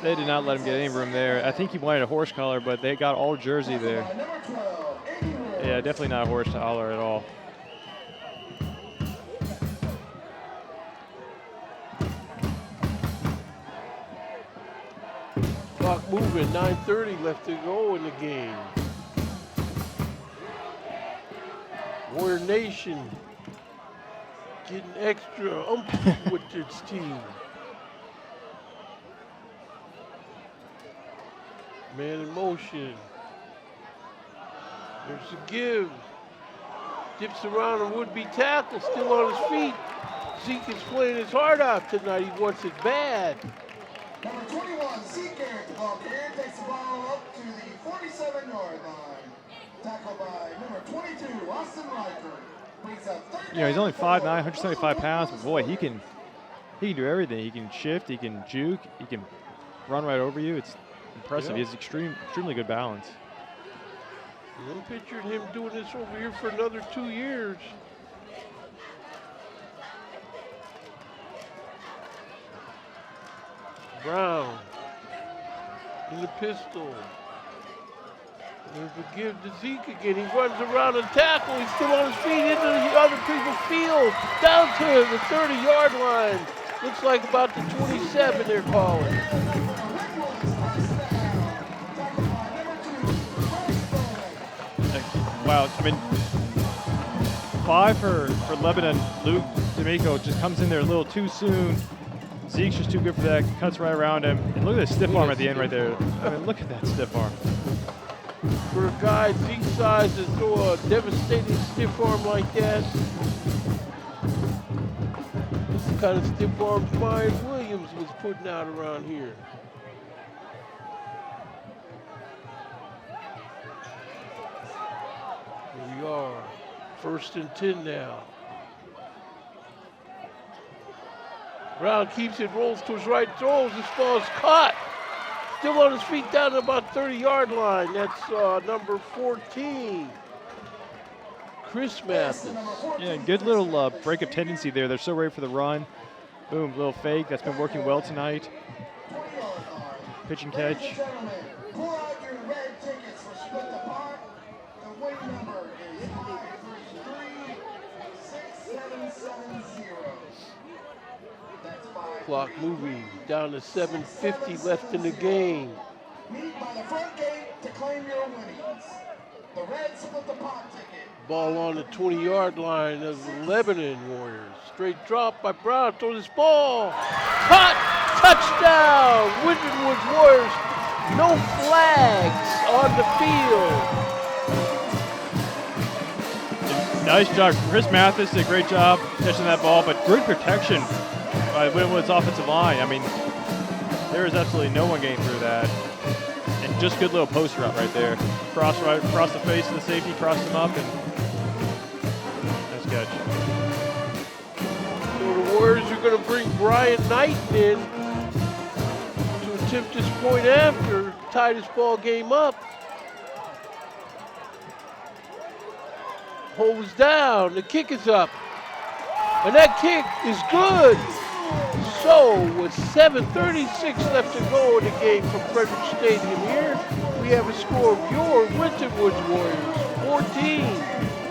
they did not let him get any room there. I think he wanted a horse collar, but they got all jersey there. Yeah, definitely not a horse collar at all. Clock moving, 9:30 left to go in the game. Warrior Nation getting extra oomph with its team. Man in motion. There's a give. Dips around a would-be tackle, still on his feet. Zeke is playing his heart out tonight. He wants it bad. Number 21, Zeke Garrett, the ball carrier, takes the ball up to the 47-yard line. Tackled by number 22, Austin Riker. Brings up third You know, he's only down. 5'9", 175 pounds, but boy, he can do everything. He can shift, he can juke, he can run right over you. It's impressive. He has extremely good balance. I'm picturing him doing this over here for another 2 years. Brown in the pistol. There's a give to Zeke again. He runs around and tackle. He's still on his feet into the other people's field. Down to the 30-yard line. Looks like about the 27 they're calling. Wow, I mean, 5 for Lebanon. Luke D'Amico just comes in there a little too soon. Zeke's just too good for that, cuts right around him. And look at that stiff arm at the end right there. I mean, look at that stiff arm. For a guy Zeke's size to throw a devastating stiff arm like that, this is the kind of stiff arm Brian Williams was putting out around here. Here we are, 1st and 10 now. Brown keeps it, rolls to his right, throws, this ball is caught. Still on his feet down to about 30-yard line. That's number 14, Chris Mathis. Yeah, good little break of tendency there. They're so ready for the run. Boom, little fake. That's been working well tonight. Pitch and catch. Ladies and gentlemen, pull out your red tickets for Split the Pot. The win number is 533-6770. That's 5. Clock moving down to 7:50 left in the game. Meet by the front gate to claim your winnings. The red Split the Pot ticket. Ball on the 20-yard line of the Lebanon Warriors. Straight drop by Brown, throws his ball. Caught! Touchdown! Winton Woods Warriors. No flags on the field. Nice job. Chris Mathis did a great job catching that ball, but good protection by Winton Woods' offensive line. I mean, there is absolutely no one getting through that. And just good little post route right there. Cross the face of the safety, crossed him up, and nice catch. So the Warriors are going to bring Brian Knighton in to attempt this point after, tie this ball game up. Holds down, the kick is up. And that kick is good. So with 7:36 left to go in the game from Frederick Stadium here, we have a score of your Winton Woods Warriors 14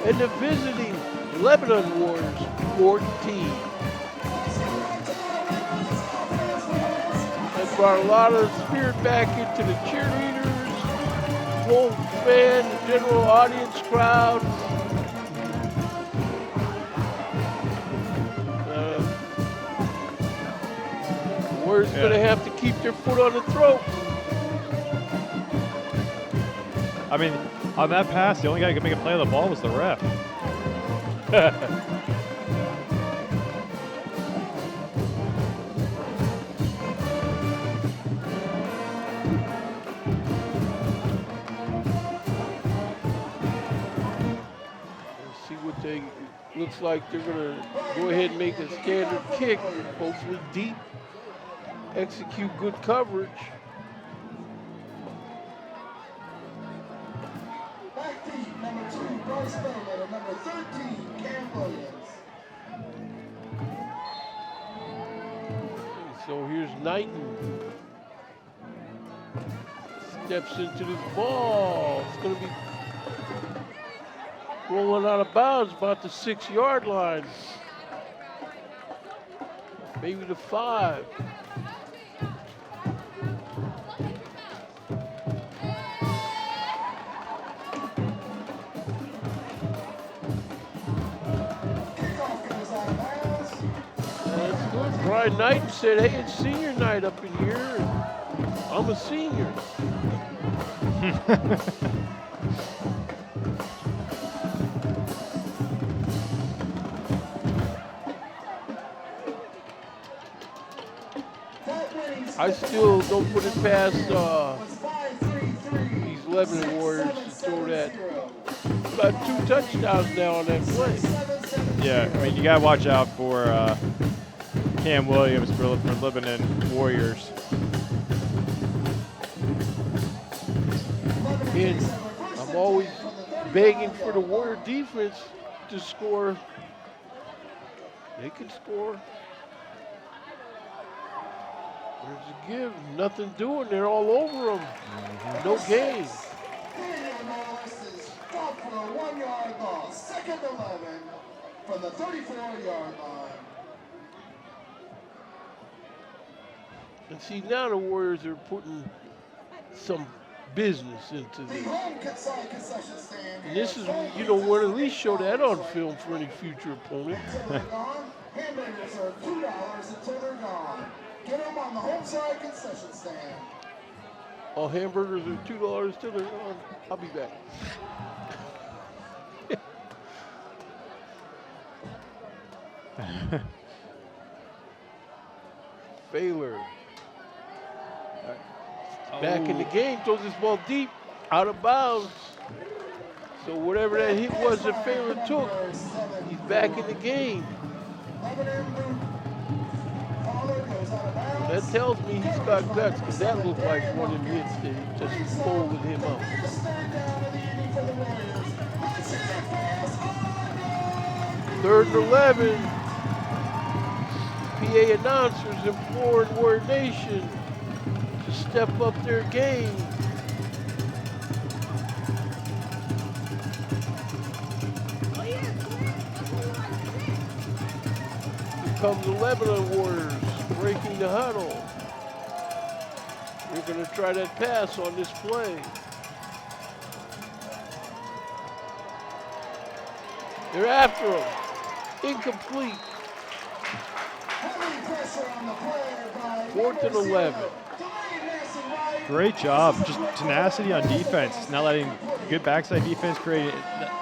and the visiting Lebanon Warriors 14. That brought a lot of spirit back into the cheerleaders, whole fan, the general audience crowd. Warriors going to have to keep their foot on the throat. I mean, on that pass, the only guy who could make a play on the ball was the ref. Let's see what they, looks like they're going to go ahead and make a standard kick, hopefully deep. Execute good coverage. Back deep, number 2, Bryce Bowman, and number 13, Cam Williams. So here's Knighton. Steps into this ball. It's going to be rolling out of bounds about the 6-yard line. Maybe the 5. Brian Knight said, hey, it's senior night up in here. And I'm a senior. I still don't put it past these Lebanon Warriors to throw that. About 2 touchdowns now on that play. Yeah, I mean, you got to watch out for Cam Williams for Lebanon Warriors. And I'm always begging for the Warrior defense to score. They can score. There's a give. Nothing doing. They're all over them. No gain. Daniel Norris is caught for a 1-yard loss. Second 11 from the 34-yard line. And see, now the Warriors are putting some business into The this. home side concession stand. And this is, you know, we'll at least show that on film for any future opponent. Until they're gone, hamburgers are $2 until they're gone. Get them on the home side concession stand. All hamburgers are $2 till they're gone. I'll be back. Baylor. Back in the game, throws this ball deep, out of bounds. So whatever that hit was that Baylor took, he's back in the game. That tells me he's got guts, because that looked like one of them hits that he just folded him up. Third and 11. PA announcers imploring Warrior Nation to step up their game. Here comes the Lebanon Warriors breaking the huddle. They're going to try that pass on this play. They're after him. Incomplete. 4th and 11. Great job. Just tenacity on defense. Not letting good backside defense create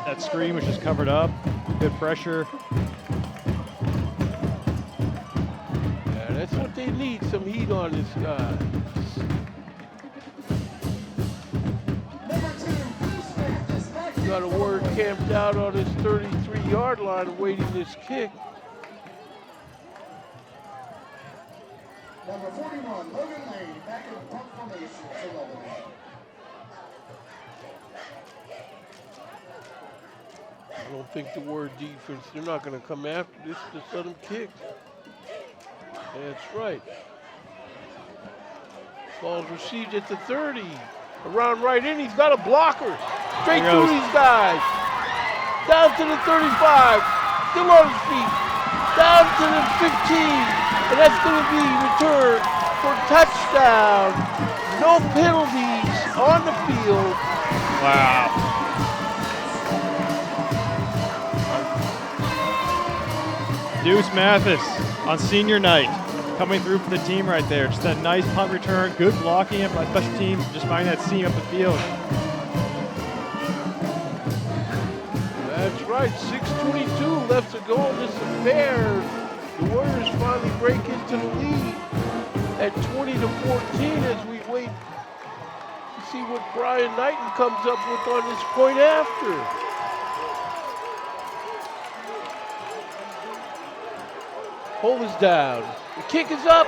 that screen, which is covered up. Good pressure. Yeah, that's what they need, some heat on this guy. Got a Warrior camped out on his 33-yard line awaiting this kick. Number 41, Logan Lane, back in punt formation for Lebanon. I don't think the Warrior defense, they're not going to come after this to let him kick. That's right. Ball's received at the 30. Around right in, he's got a blocker. Straight through these guys. Down to the 35. Still on his feet. Down to the 15. And that's going to be returned for a touchdown. No penalties on the field. Wow. Deuce Mathis on senior night. Coming through for the team right there. Just that nice punt return. Good blocking up by special teams. Just finding that seam up the field. That's right. 6:22 left to go in this affair. The Warriors finally break into the lead at 20-14 as we wait to see what Brian Knighton comes up with on this point after. Hold is down. The kick is up,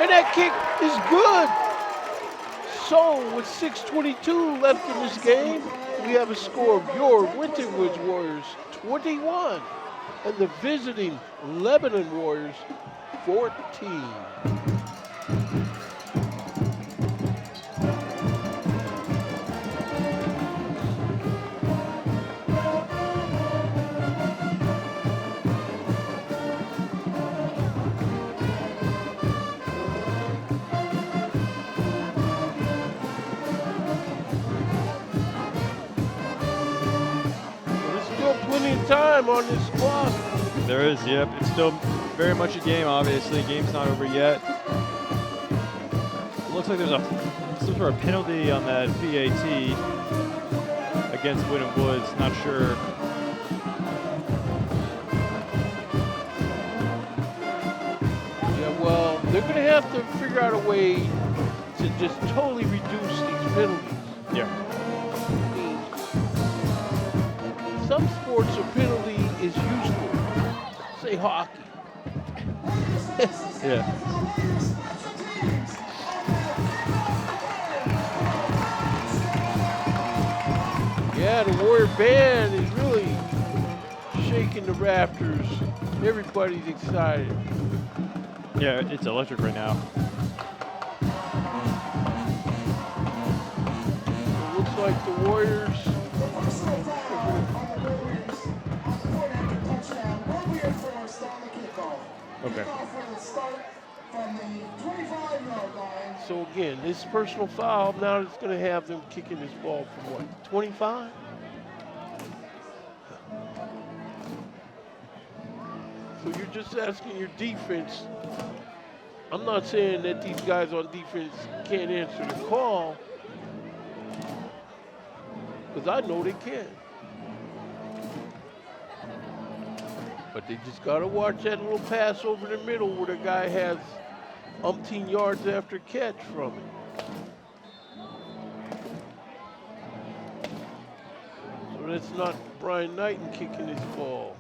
and that kick is good. So with 6:22 left in this game, we have a score of your Winton Woods Warriors 21 and the visiting Lebanon Warriors 14. There's still plenty of time on this clock. There is, yep. It's still very much a game, obviously. Game's not over yet. It looks like there's some sort of penalty on that PAT against Winton Woods. Not sure. Yeah, well, they're going to have to figure out a way to just totally reduce these penalties. Yeah. I mean, some sports a penalty is useful. Say hockey. Yeah. Yeah, the Warrior Band is really shaking the rafters. Everybody's excited. Yeah, it's electric right now. It looks like the Warriors. Okay. So again, this personal foul, now it's going to have them kicking this ball from what, 25? So you're just asking your defense. I'm not saying that these guys on defense can't answer the call, because I know they can. But they just got to watch that little pass over the middle where the guy has umpteen yards after catch from it. So that's not Brian Knighton kicking his ball.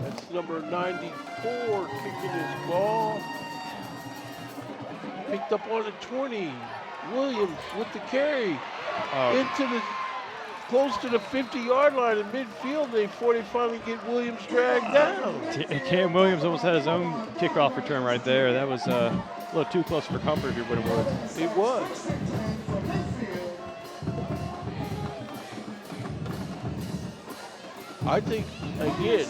That's number 94 kicking his ball. Picked up on the 20. Williams with the carry. Into the close to the 50-yard line in midfield before they finally get Williams dragged down. Cam Williams almost had his own kickoff return right there. That was a little too close for comfort if you would have Woods. It was. I think, again,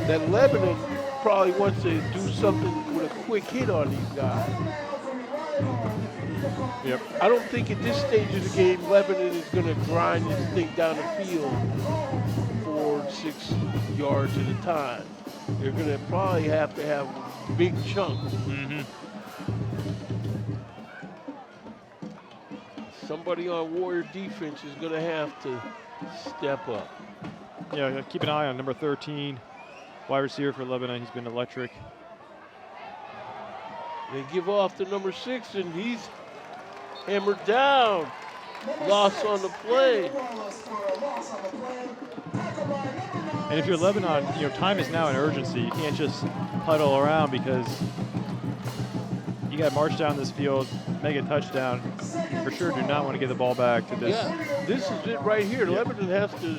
that Lebanon probably wants to do something with a quick hit on these guys. Yep. I don't think at this stage of the game, Lebanon is going to grind this thing down the field 4-6 yards at a time. They're going to probably have to have big chunks. Mm-hmm. Somebody on Warrior defense is going to have to step up. Yeah, keep an eye on number 13, wide receiver for Lebanon. He's been electric. They give off to number 6, and he's hammered down. Loss on the play. And if you're Lebanon, time is now an urgency. You can't just huddle around because you got to march down this field, make a touchdown. You for sure do not want to give the ball back to this. Yeah, this is it right here. Yeah. Lebanon has to,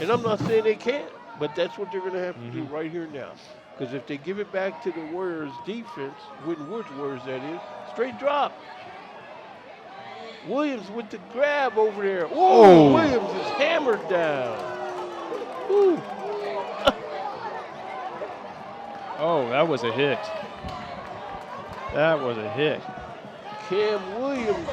and I'm not saying they can't, but that's what they're going to have to do right here now. Because if they give it back to the Warriors defense, Winton Woods Warriors that is, straight drop. Williams with the grab over there. Oh, Williams is hammered down. Ooh. Oh, that was a hit. That was a hit. Cam Williams.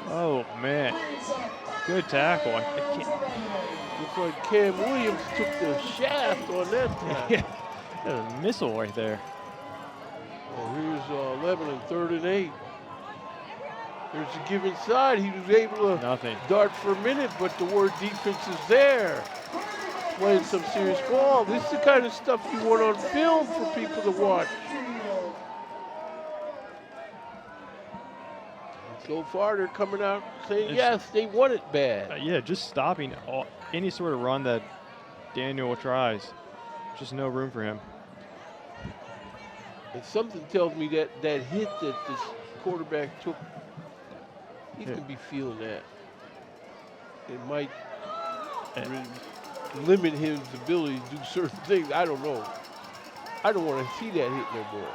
Oh, man. Good tackle. Looks like Cam Williams took the shaft on that time. Yeah, a missile right there. Oh, here's Lebanon, 3rd and 8. There's a give inside. He was able to dart for a minute, but the Warrior defense is there. Playing some serious ball. This is the kind of stuff you want on film for people to watch. So far, they're coming out saying, yes, they want it bad. Yeah, just stopping any sort of run that Daniel tries. Just no room for him. And something tells me that that hit that this quarterback took, he's going to be feeling that. It might limit his ability to do certain things. I don't know. I don't want to see that hit no more.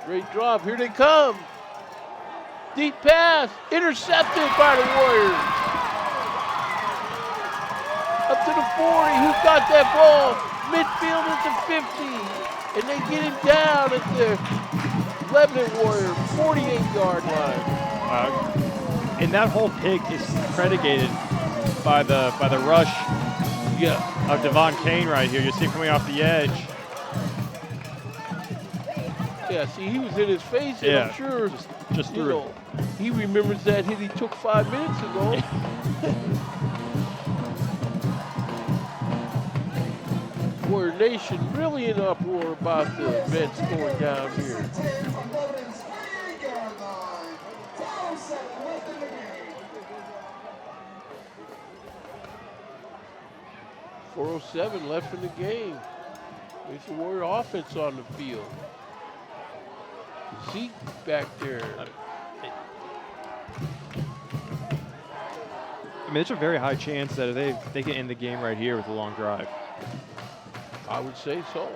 Straight drop. Here they come. Deep pass. Intercepted by the Warriors. Up to the 40. Who's got that ball? Midfield at the 50. And they get him down at the Lebanon Warrior 48-yard line. And that whole pick is predicated by the rush of Devon Kane right here. You see him coming off the edge. Yeah, see, he was in his face, and Yeah, I'm sure just threw it. he remembers that hit he took 5 minutes ago. Warrior Nation really in uproar about the events going down here. 4:07 left in the game. There's the Warrior offense on the field. Zeke back there. I mean, there's a very high chance that they can end the game right here with a long drive. I would say so.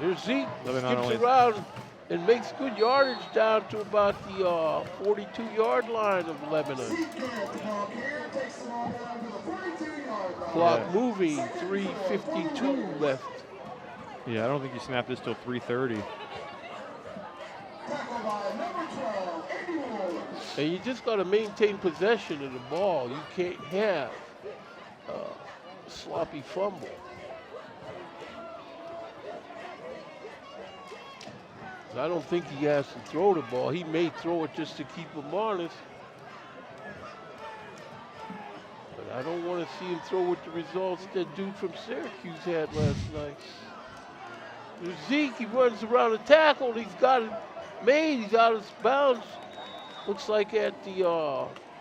There's Zeke, Lebanon skips around and makes good yardage down to about the 42-yard line of Lebanon. Clock moving, 3:52 left. Yeah, I don't think you snap this till 3:30. And you just got to maintain possession of the ball. You can't have a sloppy fumble. I don't think he has to throw the ball. He may throw it just to keep him honest. But I don't want to see him throw with the results that dude from Syracuse had last night. There's Zeke, he runs around the tackle. He's got it made. He's out of bounds. Looks like at the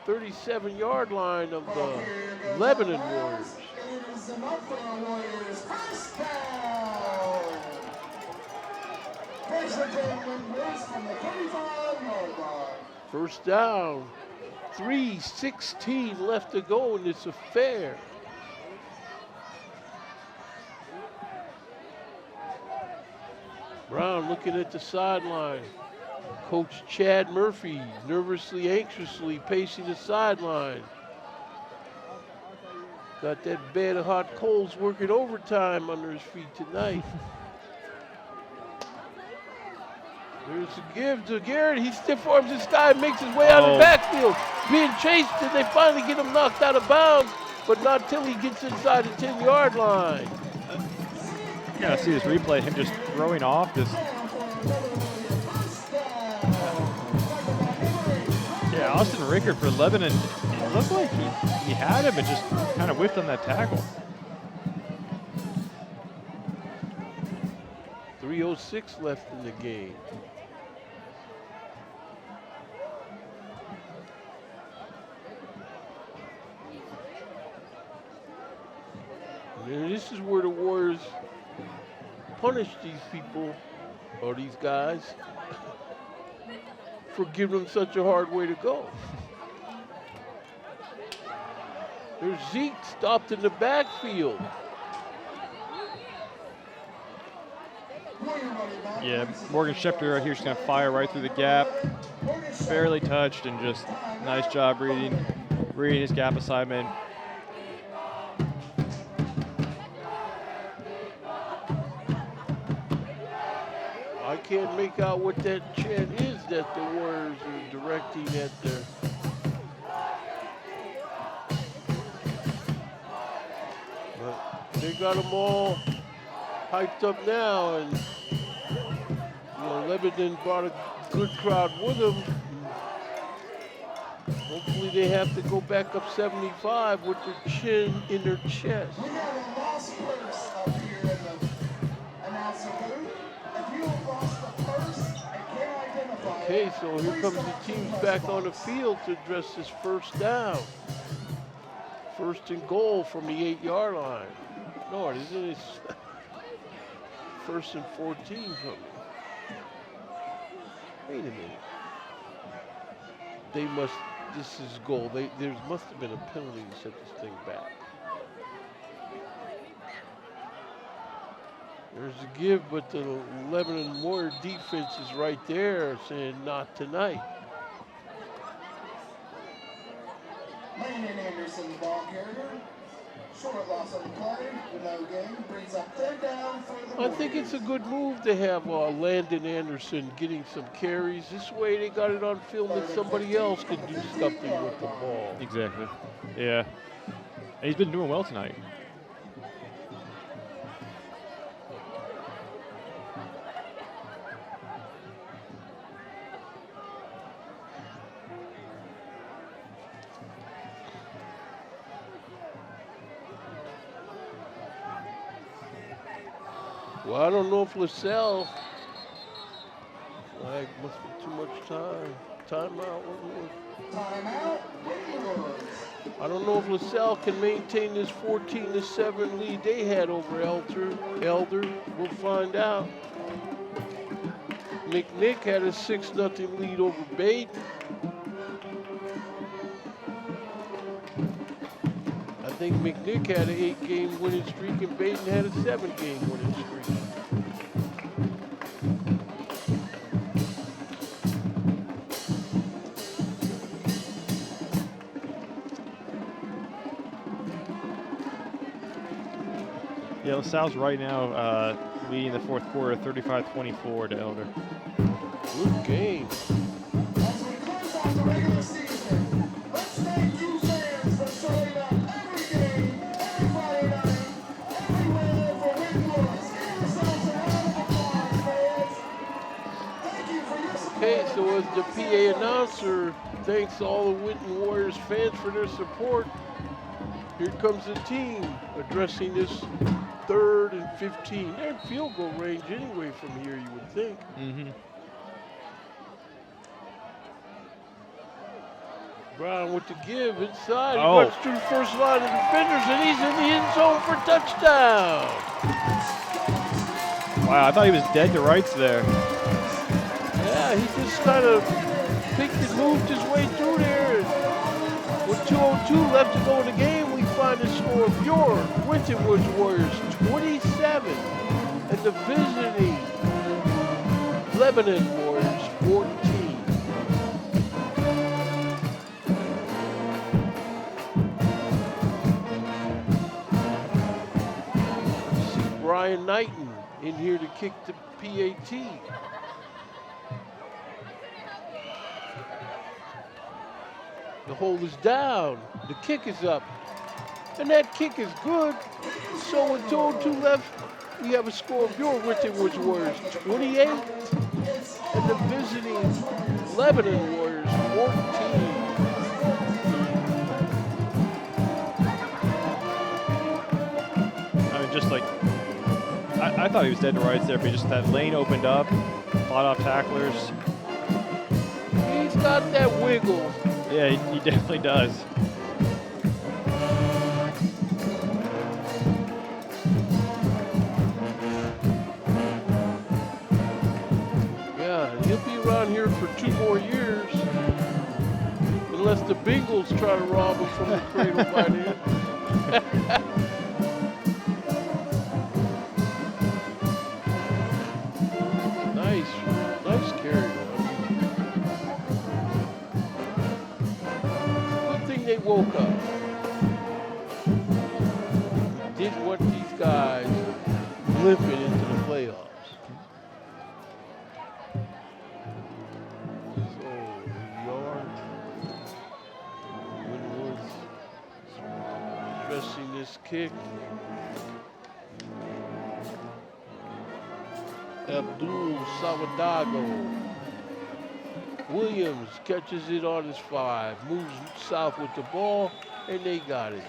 37-yard line of the Lebanon Warriors. First down, 3:16 left to go in this affair. Brown looking at the sideline. Coach Chad Murphy nervously, anxiously pacing the sideline. Got that bed of hot coals working overtime under his feet tonight. There's a give to Garrett. He stiff arms this guy and makes his way out of the backfield. Being chased, and they finally get him knocked out of bounds, but not till he gets inside the 10-yard line. You gotta see this replay, him just throwing off this. Yeah, Austin Rickard for Lebanon, it looked like he had him and just kind of whiffed on that tackle. 3:06 left in the game. And this is where the Warriors punish these people, or these guys, for giving them such a hard way to go. There's Zeke stopped in the backfield. Yeah, Morgan Schefter right here is going to fire right through the gap. Barely touched, and just nice job reading his gap assignment. I can't make out what that chant is that the Warriors are directing at their. But they got them all hyped up now, and Lebanon brought a good crowd with them. Hopefully they have to go back up 75 with their chin in their chest. We have a lost purse up here in the announcer booth. If you have lost the purse and can't identify Okay, so here comes the teams back on the field to address this first down. First and goal from the 8-yard line. No, it isn't. It's first and 14 from me. Wait a minute. They must, this is goal. There must have been a penalty to set this thing back. There's a give, but the Lebanon Warrior defense is right there saying not tonight. Landon Anderson, the ball carrier. Short loss on the play, no gain, brings brings up third down for the I think it's a good move to have Landon Anderson getting some carries. This way they got it on film that somebody else could do something with the ball. Exactly. Yeah. And he's been doing well tonight. Well, I don't know if LaSalle, like, must be too much time. Timeout. timeout. Winton Woods. I don't know if LaSalle can maintain this 14-7 lead they had over Elder. We'll find out. McNick had a 6-0 lead over Bate. I think McNick had an 8-game winning streak and Baden had a 7-game winning streak. Yeah, LaSalle's right now leading the fourth quarter 35-24 to Elder. Good game. As we close out the regular season, let's thank you fans for showing up every game, every Friday night, everywhere for Winton Woods. Give yourselves a round of applause, fans. Thank you for your support. Okay, so as the PA announcer thanks all the Winton Warriors fans for their support, here comes the team addressing this 3rd and 15. They're in field goal range anyway from here, you would think. Mm-hmm. Brown with the give inside. Oh. He runs through the first line of defenders, and he's in the end zone for touchdown. Wow, I thought he was dead to rights there. Yeah, he just kind of picked and moved his way through there. And with 2:02 left to go in the game, we find the score of your Winton Woods Warriors 27 and the visiting Lebanon Warriors 14. See Brian Knighton in here to kick the PAT. The hold is down. The kick is up. And that kick is good. So with 2:02 left, we have a score of your Winton Woods Warriors 28 and the visiting Lebanon Warriors 14. I mean, just like, I thought he was dead to rights there, but just that lane opened up, fought off tacklers. He's got that wiggle. Yeah, he definitely does. Yeah, he'll be around here for 2 more years. Unless the Bengals try to rob him from the cradle by then. Nice carry. Good thing they woke up. Did what these guys limping into the playoffs. So we are Winton Woods stressing this kick. Abdul Salvadago. Williams catches it on his 5, moves south with the ball, and they got it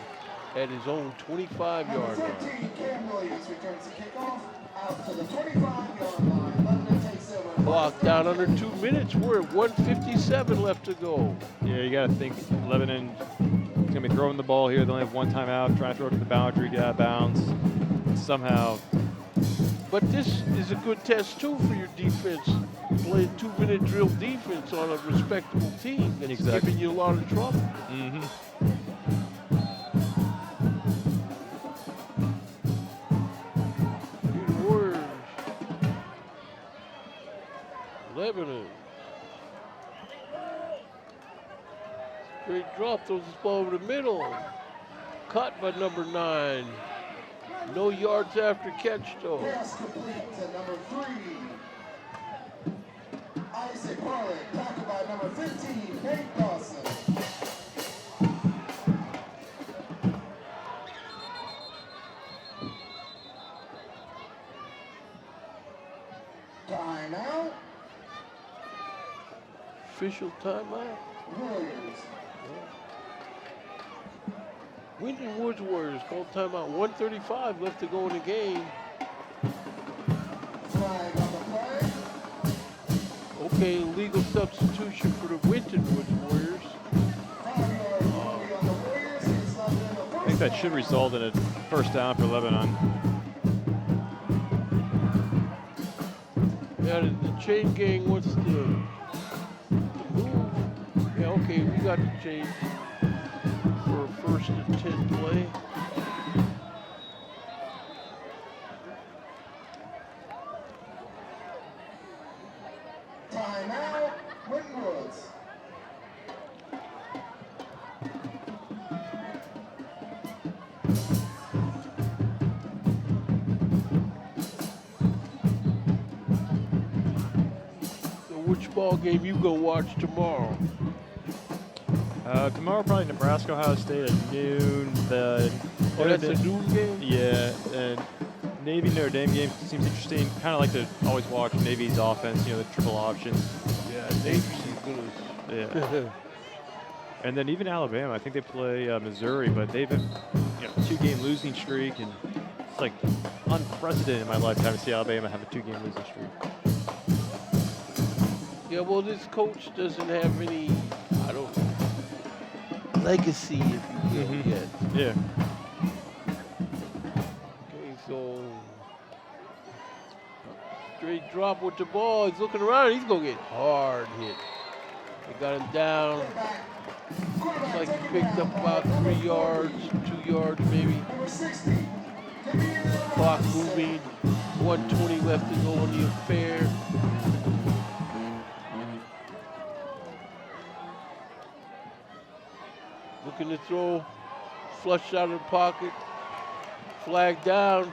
at his own 25-yard line. 13, Cam Williams returns the kickoff out to the 25-yard line. Lebanon takes over. Clock down under 2 minutes. We're at 1:57 left to go. Yeah, you got to think Lebanon is going to be throwing the ball here. They only have one timeout, trying to throw it to the boundary, get out of bounds. Somehow. But this is a good test, too, for your defense. Play 2-minute drill defense on a respectable team that's Exactly. giving you a lot of trouble. Mm-hmm. Good Warriors. Lebanon. Great drop, throws this ball over the middle. Caught by number 9. No yards after catch, though. Pass complete to number 3. Isaac Harlan, tackled by number 15, Nate Dawson. Timeout. Official timeout. Warriors. Winton Woods Warriors called timeout. 1:35 left to go in the game. Flag on the play. Okay, legal substitution for the Winton Woods Warriors. 5-yard penalty on the Warriors. It's not been a I first think that should result in a first down for Lebanon. Yeah, the chain gang wants to move. Yeah, okay, we got the change for a 1st and 10 play. timeout. Winton Woods. So which ball game you gonna watch tomorrow? Tomorrow, probably Nebraska, Ohio State at noon. Oh, that's a noon game? Yeah, and Navy Notre Dame game seems interesting. Kind of like to always watch Navy's offense. You know, the triple options. Yeah, Navy's Yeah. And then even Alabama, I think they play Missouri, but they've been 2-game losing streak, and it's like unprecedented in my lifetime to see Alabama have a 2-game losing streak. Yeah, well, this coach doesn't have any, I don't know, legacy, if you will, yet. Yeah. Okay, so straight drop with the ball. He's looking around. He's going to get hard hit. They got him down. Looks like he picked up about 3 yards, 2 yards maybe. Number 60. Clock moving. 1:20 left to go on the affair. Looking to throw. Flushed out of the pocket. Flag down.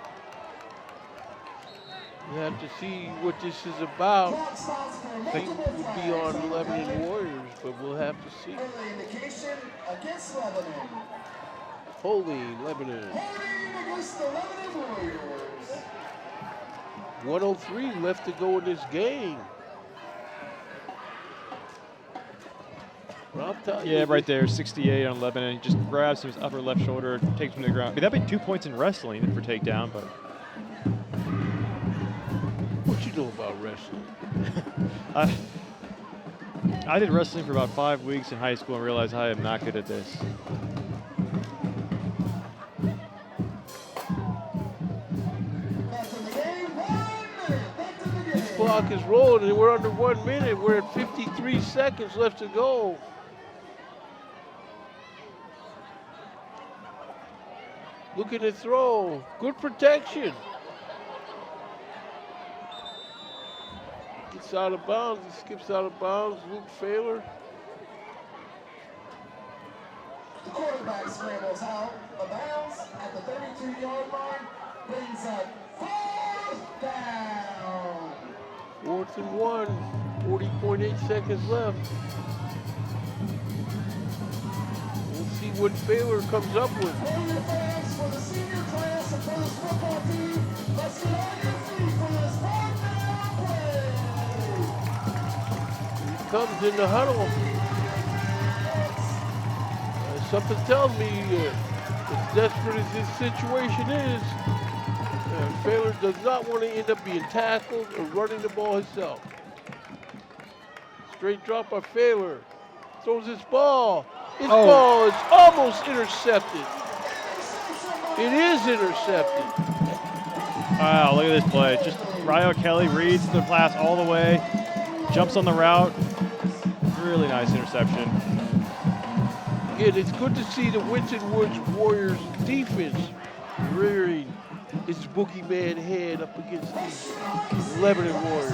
We have to see what this is about. Clock stops for I think multiple it would be flags on the Lebanon play. Warriors, but we'll have to see. Early indication against Lebanon. Holding Lebanon. Holding against the Lebanon Warriors. 1:03 left to go in this game. Well, I'll tell you, Yeah, right there, 68 on Lebanon. He just grabs his upper left shoulder, takes him to the ground. I mean, that'd be 2 points in wrestling for takedown, but What you know about wrestling? I did wrestling for about 5 weeks in high school and realized I am not good at this. Back to the game. 1 minute. Back to the game. Clock is rolling and we're under 1 minute. We're at 53 seconds left to go. Looking to throw. Good protection. Gets out of bounds. He skips out of bounds. Luke Failer. The quarterback scrambles out of bounds at the 32-yard line. Brings up 4th down. 4th and 1. 40.8 seconds left. We'll see what Failer comes up with. Warrior fans, for the senior class of first football team, let's get on your feet for this 4th down play. He comes in the huddle. Something tells me as desperate as this situation is, Failer does not want to end up being tackled or running the ball himself. Straight drop by Failer. Throws his ball. His ball is almost intercepted. It is intercepted. Wow, look at this play. Just Ryo Kelly reads the pass all the way, jumps on the route. Really nice interception. Again, it's good to see the Winton Woods Warriors defense rearing its boogeyman head up against the Lebanon Warriors.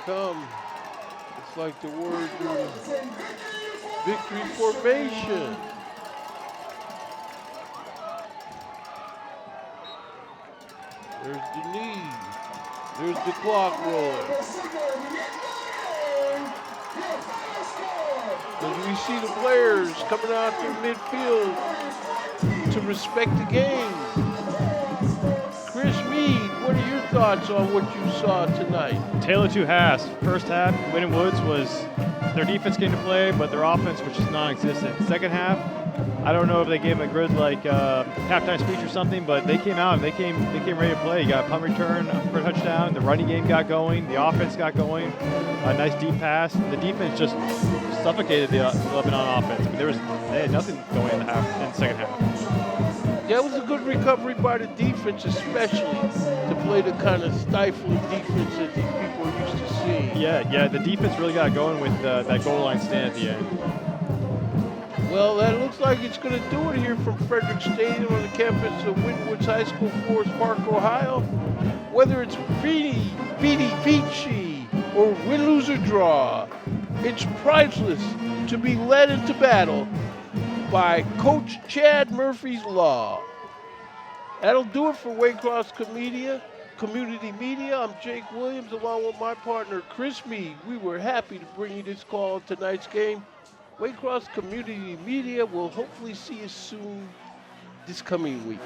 come. It's like the word victory formation. There's the knee. There's the clock rolling. As we see the players coming out to midfield to respect the game. Chris Meade, what are your thoughts on what you saw tonight? Tale of two halves. First half, Winton Woods was their defense came to play, but their offense was just non-existent. Second half, I don't know if they gave him a good halftime speech or something, but they came out and they came ready to play. You got a punt return for a touchdown. The running game got going. The offense got going. A nice deep pass. The defense just suffocated the Lebanon offense. I mean, they had nothing going in the second half. Yeah, it was a good recovery by the defense, especially to play the kind of stifling defense that these people are used to seeing. Yeah, the defense really got going with that goal line stand at the end. Well, that looks like it's going to do it here from Frederick Stadium on the campus of Winton Woods High School, Forest Park, Ohio. Whether it's beady, peachy, or win, lose, or draw, it's priceless to be led into battle by Coach Chad Murphy's Law. That'll do it for Waycross Community Media. I'm Jake Williams along with my partner Chris Meade. We were happy to bring you this call on tonight's game. Waycross Community Media will hopefully see you soon this coming week.